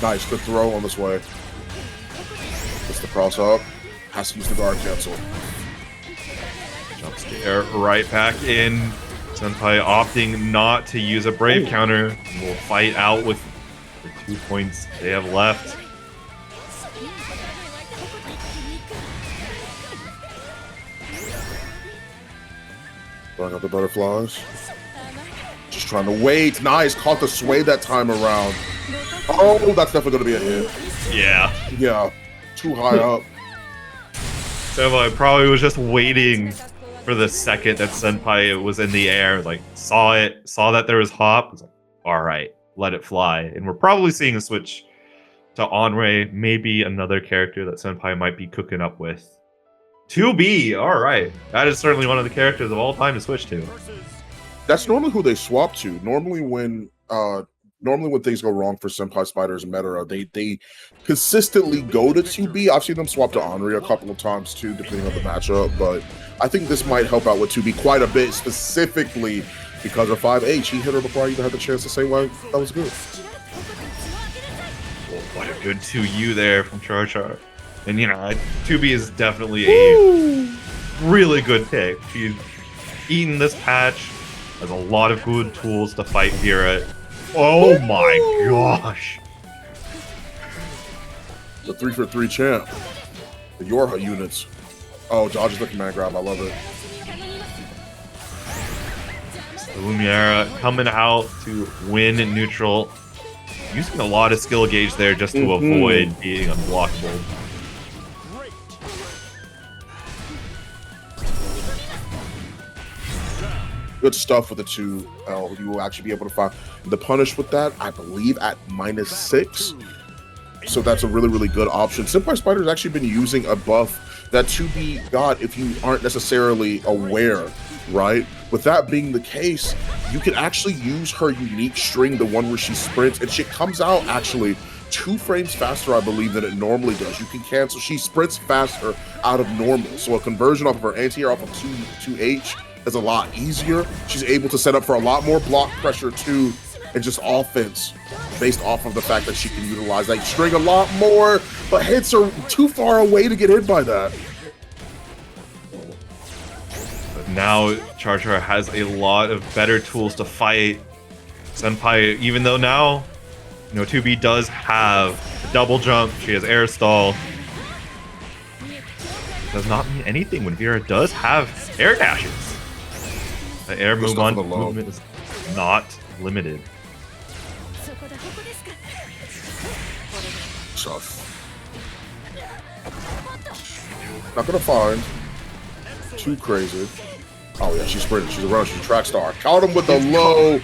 Nice, good throw on this way. Gets the cross up. Has to use the guard cancel. Jump scare right back in. Senpai opting not to use a Brave counter. Will fight out with the 2 points they have left. Throwing out the butterflies. Just trying to wait. Nice, caught the sway that time around. Oh, that's definitely going to be a hit. Yeah. Yeah, too high up. Senpai probably was just waiting for the second that Senpai was in the air. Like, saw that there was hop. Was like, all right, let it fly. And we're probably seeing a switch to Onrei, maybe another character that Senpai might be cooking up with. 2B, all right. That is certainly one of the characters of all time to switch to. That's normally who they swap to. Normally when things go wrong for Senpai Spiders and Metara, they consistently go to 2B. I've seen them swap to Onrei a couple of times too, depending on the matchup, but I think this might help out with 2B quite a bit, specifically because of 5H. He hit her before I even had the chance to say why that was good. Well, what a good 2U there from JrJam. And, you know, 2B is definitely a really good pick. She's eaten this patch, has a lot of good tools to fight Vera. Oh my gosh. The 3-for-3 champ. The Yorha units. Oh, dodges the command grab. I love it. Lumiera coming out to win in neutral. Using a lot of skill gauge there just to avoid being unblockable. Good stuff with the 2L. You will actually be able to find the punish with that, I believe, at -6. So that's a really, really good option. Senpai Spider's actually been using a buff that 2B got if you aren't necessarily aware, right? With that being the case, you can actually use her unique string, the one where she sprints, and she comes out actually 2 frames faster, I believe, than it normally does. You can cancel. She sprints faster out of normal. So a conversion off of her anti-air off of 2H is a lot easier. She's able to set up for a lot more block pressure too, and just offense based off of the fact that she can utilize that string a lot more, but hits are too far away to get hit by that. But now JrJam has a lot of better tools to fight Senpai, even though now, you know, 2B does have a double jump, she has air stall. Does not mean anything when Vera does have air dashes. The air movement is not limited. Tough. Not gonna find too crazy. Oh yeah, she's sprinting. She's a runner. She's a track star. Caught him with the low.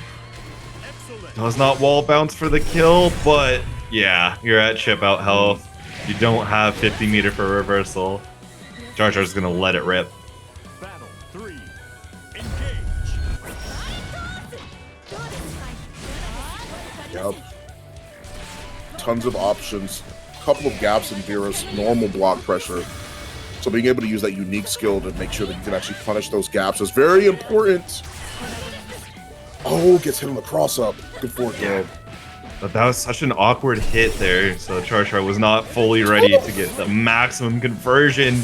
Does not wall bounce for the kill, but yeah, you're at chip out health. You don't have 50 meter for reversal. JrJam's gonna let it rip. Yep. Tons of options couple of gaps in Vera's normal block pressure. So being able to use that unique skill to make sure that you can actually punish those gaps is very important. Oh, gets hit on the cross-up. Good forward throw. But that was such an awkward hit there, so JrJam was not fully ready to get the maximum conversion.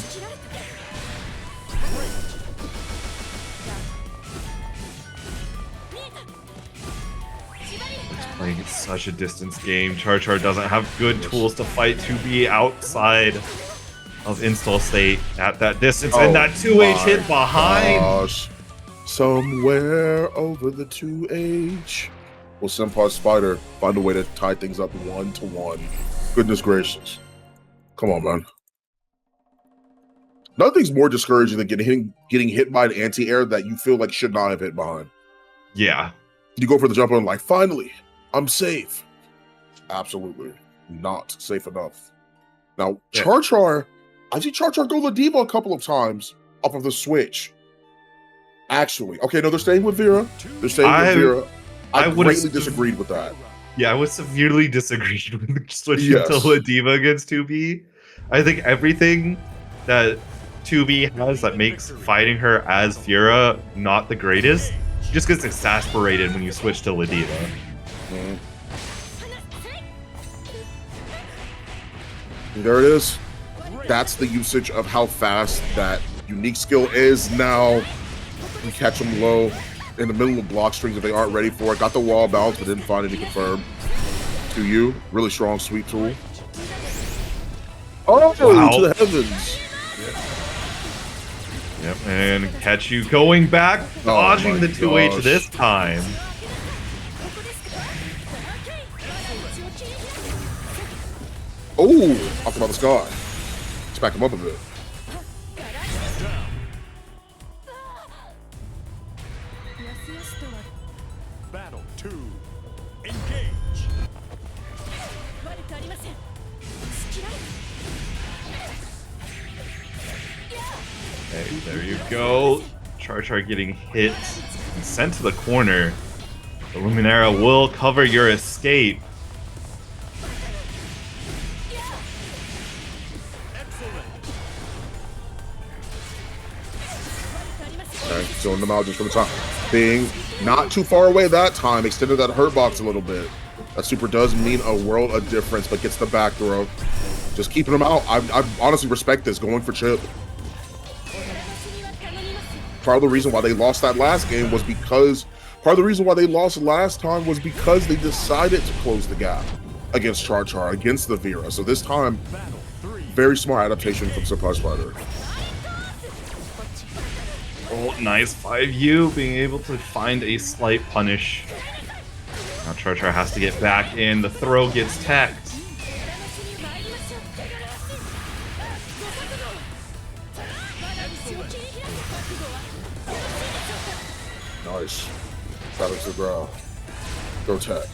It's playing such a distance game. JrJam doesn't have good tools to fight 2B outside of install state at that distance, and that 2H hit behind. Gosh. Somewhere over the 2H. Will Senpai Spider find a way to tie things up 1-1? Goodness gracious. Come on, man. Nothing's more discouraging than getting hit by an anti-air that you feel like should not have hit behind. Yeah. You go for the jump and like, finally, I'm safe. Absolutely not safe enough. Now, JrJam, I see JrJam go Ladiva a couple of times off of the switch. Actually, okay, no, they're staying with Vera. They're staying with Vera. I greatly disagreed with that. Yeah, I would severely disagreed with switching to Ladiva against 2B. I think everything that 2B has that makes fighting her as Vera not the greatest just gets exasperated when you switch to Ladiva. There it is. That's the usage of how fast that unique skill is now. You catch them low in the middle of block strings if they aren't ready for it. Got the wall bounce, but didn't find any confirm. To you, really strong sweep tool. Oh, wow. To the heavens. Yep, and catch you going back, dodging the 2H this time. Oh, off about the sky. Let's back him up a bit. Battle 2. Engage. Hey, there you go. JrJam getting hit and sent to the corner. The Luminera will cover your escape. Okay, throwing them out just from the top. Being not too far away that time, extended that hurt box a little bit. That super does mean a world of difference, but gets the back throw. Just keeping them out. I honestly respect this, going for chip. Part of the reason why they lost that last game was because, part of the reason why they lost last time was because they decided to close the gap against JrJam, against the Vera. So this time, very smart adaptation from Senpai Spider. Oh, nice 5U, being able to find a slight punish. Now JrJam has to get back in. The throw gets tacked. Nice. Got it to the ground. Go tech.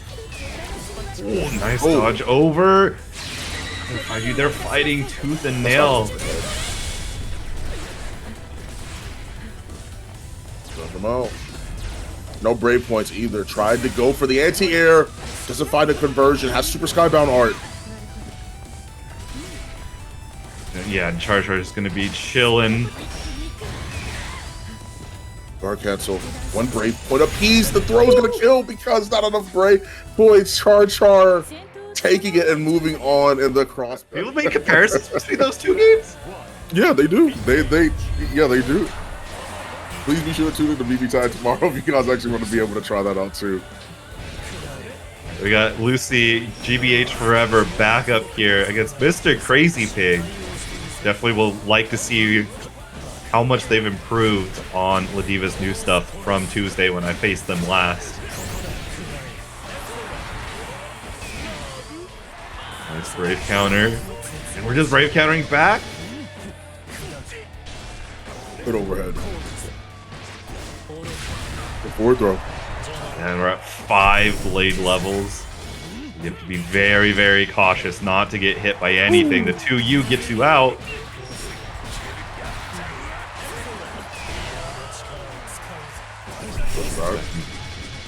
Oh, nice dodge over. 5U, they're fighting tooth and nail. Them out. No brave points either. Tried to go for the anti-air. Doesn't find a conversion. Has super skybound art. Yeah, JrJam is going to be chilling. Guard cancel. One brave point apiece. The throw is going to kill because not enough brave points. JrJam taking it and moving on in the cross. People make comparisons between those two games? Yeah, they do. They do. Please be sure to tune in to BB Time tomorrow if you guys actually want to be able to try that out too. We got Lucy, Gbhforever back up here against Mr. Crazy Pig. Definitely will like to see how much they've improved on Ladiva's new stuff from Tuesday when I faced them last. Nice brave counter. And we're just brave countering back? Good overhead. Good forward throw. And we're at 5 blade levels. You have to be very, very cautious not to get hit by anything. The 2U gets you out.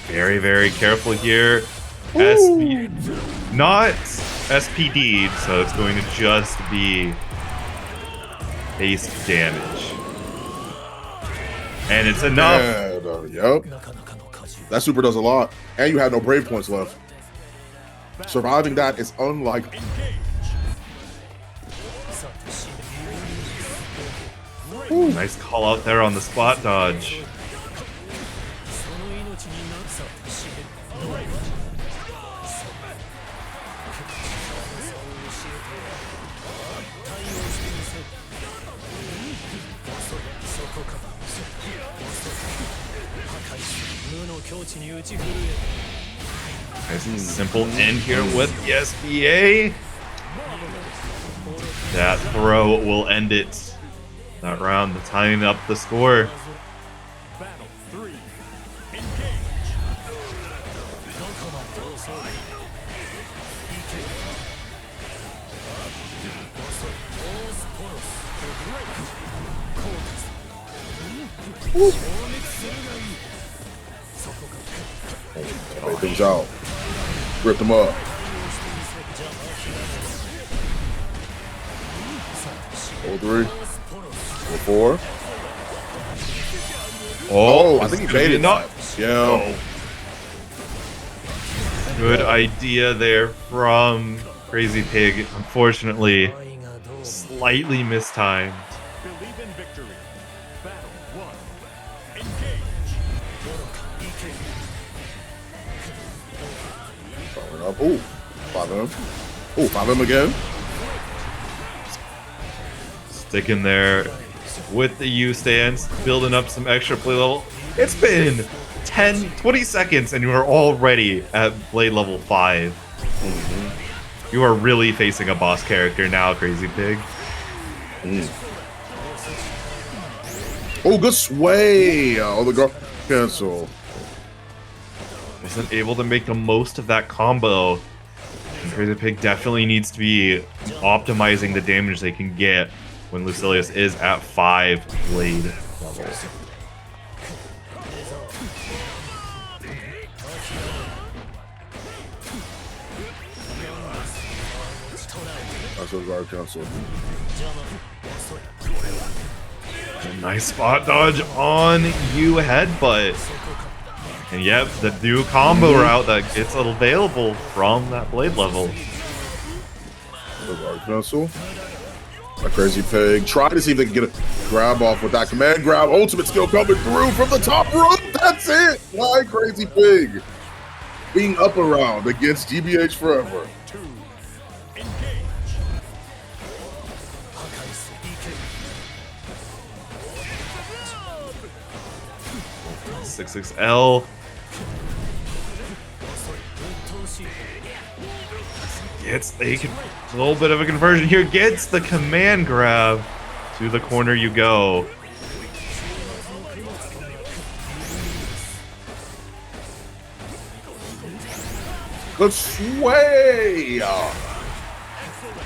Very, very careful here. Not SPD'd, so it's going to just be base damage. And it's enough. And, yep. That super does a lot. And you had no brave points left. Surviving that is unlikely. Ooh, nice call out there on the spot dodge. Nice and simple end here with the SBA. That throw will end it. That round, tying up the score. Battle 3. Engage. Play things out. Rip them up. Hold 3. Hold 4. Oh, I think he baited not. Yeah. Oh. Good idea there from Crazy Pig. Unfortunately, slightly mistimed. Believe in victory. Battle 1. Engage. Powering up. Ooh. 5M. Ooh, 5M again. Sticking there with the U stance, building up some extra play level. It's been 20 seconds and you are already at blade level 5. You are really facing a boss character now, Crazy Pig. Oh, good sway. Oh, the guard cancel. Wasn't able to make the most of that combo. And Crazy Pig definitely needs to be optimizing the damage they can get when Lucilius is at 5 blade level. That's a guard cancel. Nice spot dodge on you headbutt. And yep, the new combo route that gets available from that blade level. The guard cancel. A Crazy Pig. Try to see if they can get a grab off with that command grab. Ultimate skill coming through from the top rope. That's it. Why Crazy Pig? Being up around against Gbhforever. 2. Engage. 6XL. Gets a little bit of a conversion here. Gets the command grab. To the corner you go. Good sway.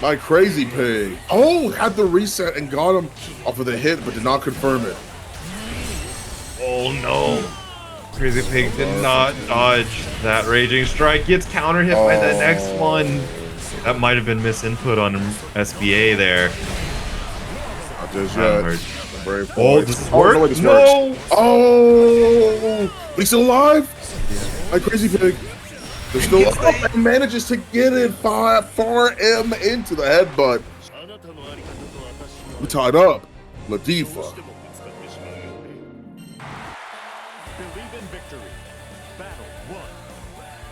My Crazy Pig. Oh, had the reset and got him off of the hit, but did not confirm it. Oh no. Crazy Pig did not dodge that Raging Strike. Gets counter hit by the next one. That might have been misinput on SBA there. Not just yet. Brave Oh, boy. does this Oh, work? no, wait, this No! works. Oh, he's still alive. My Crazy Pig. They're still up and manages to get it 4M into the headbutt. We tied up. Latifa. Believe in victory. Battle 1.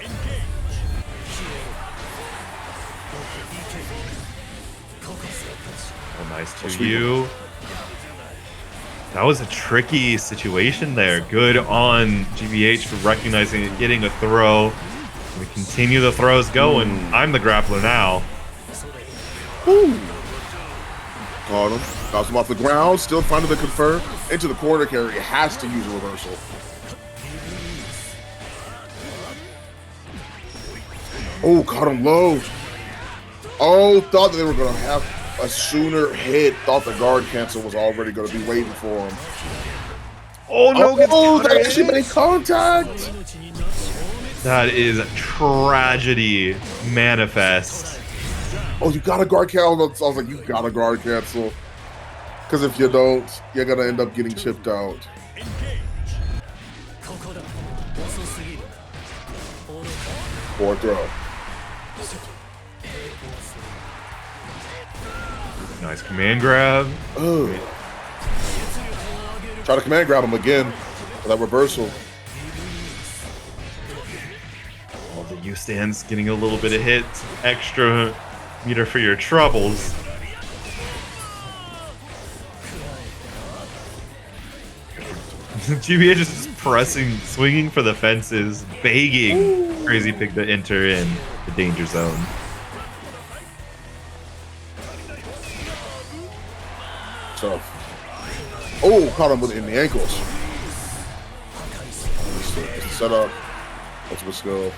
Engage. Oh, nice to you. That was a tricky situation there. Good on GBH for recognizing and getting a throw. We continue the throws going. I'm the grappler now. Woo. Caught him. Knocks him off the ground. Still finding the confirm. Into the corner carry. Has to use a reversal. Oh, caught him low. Oh, thought that they were going to have a sooner hit. Thought the guard cancel was already going to be waiting for him. Oh no! Oh, they actually made contact. That is tragedy manifest. Oh, you got a guard cancel. I was like, you got a guard cancel. Because if you don't, you're gonna end up getting chipped out. Fourth throw. Nice command grab. Oh. Try to command grab him again for that reversal. Well, the Eustace getting a little bit of hits, extra meter for your troubles. GBH is just pressing, swinging for the fences, begging Crazy Pig to enter in the danger zone. Tough. Oh, caught him in the ankles. Set up. Let's go.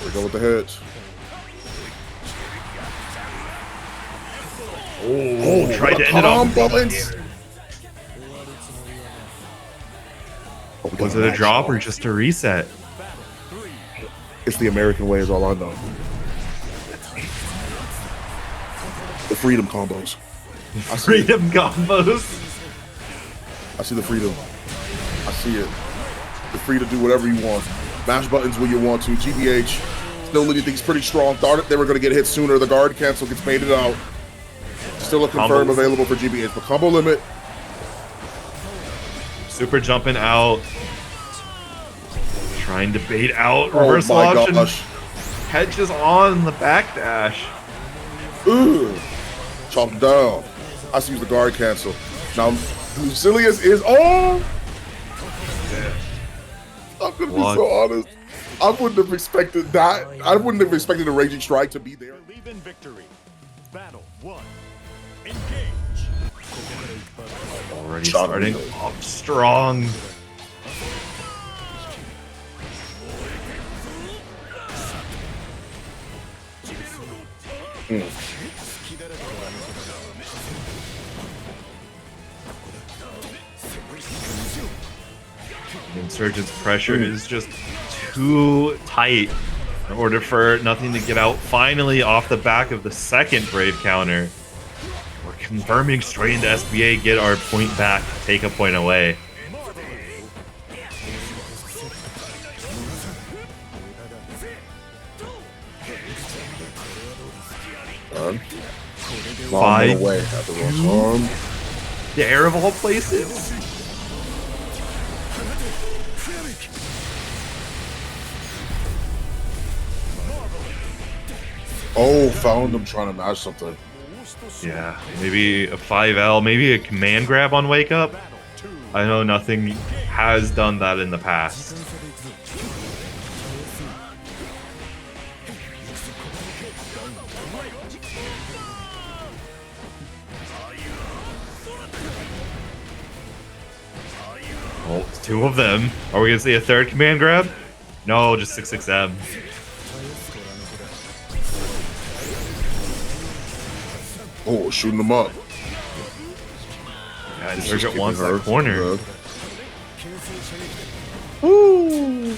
We go with the hits. Oh, tried to end it off. Was it a drop or just a reset? It's the American way is all I know. The freedom combos. Freedom combos. I see the freedom. I see it. You're free to do whatever you want. Mash buttons when you want to. GBH still leading things pretty strong. Thought they were going to get hit sooner. The guard cancel gets baited out. Still a confirm available for GBH, but combo limit. Super jumping out. Trying to bait out reversal option. Gosh. Hedges on the backdash. Ooh. Chopped down. I see the guard cancel. Now, Lucilius is on. I'm gonna be so honest. I wouldn't have expected that. I wouldn't have expected a Raging Strike to be there. Believe in victory. Battle 1. Engage. Already starting off strong. Insurgent's pressure is just too tight in order for nothing to get out. Finally, off the back of the second Brave counter, we're confirming straight into SBA, get our point back, take a point away. Long away at the wrong time. The air of all places. Oh, found him trying to match something. Yeah, maybe a 5L, maybe a command grab on Wake Up. I know nothing has done that in the past. Oh, it's two of them. Are we gonna see a third command grab? No, just 6-6M. Oh, shooting them up. Yeah, Insurgent wants that corner. Ooh.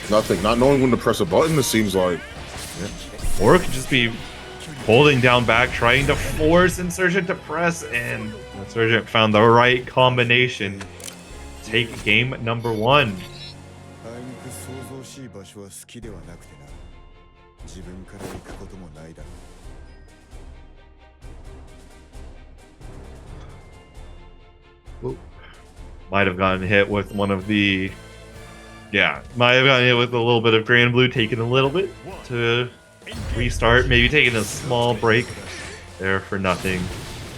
Nothing. Not knowing when to press a button, it seems like. Or it could just be holding down back, trying to force Insurgent to press, and Insurgent found the right combination. Take game number 1. Might have gotten hit with one of the... Yeah, might have gotten hit with a little bit of Grand Blue, taking a little bit to restart. Maybe taking a small break there for nothing.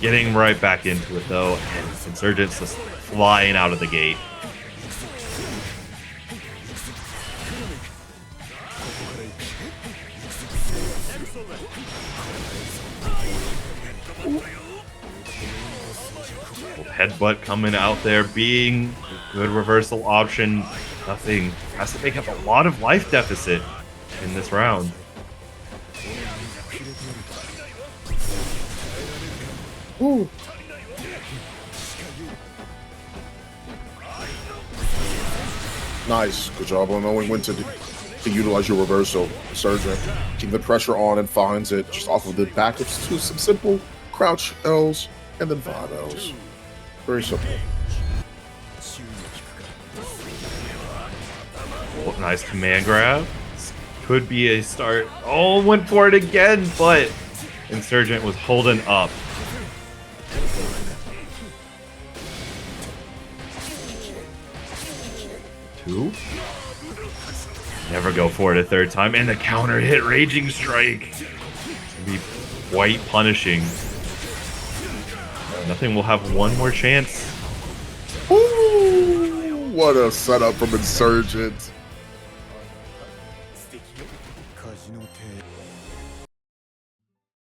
Getting right back into it, though, and Insurgents just flying out of the gate. Headbutt coming out there, being a good reversal option. Nothing. Has to make up a lot of life deficit in this round. Ooh. Nice. Good job on knowing when to utilize your reversal. Insurgent. Keep the pressure on and finds it just off of the back of some simple crouch L's and then 5 L's. Very simple. Oh, nice command grab. This could be a start. Oh, went for it again, but Insurgent was holding up. Two. Never go for it a third time, and the counter hit Raging Strike. It's gonna be quite punishing. Nothing will have one more chance. Ooh, what a setup from Insurgent.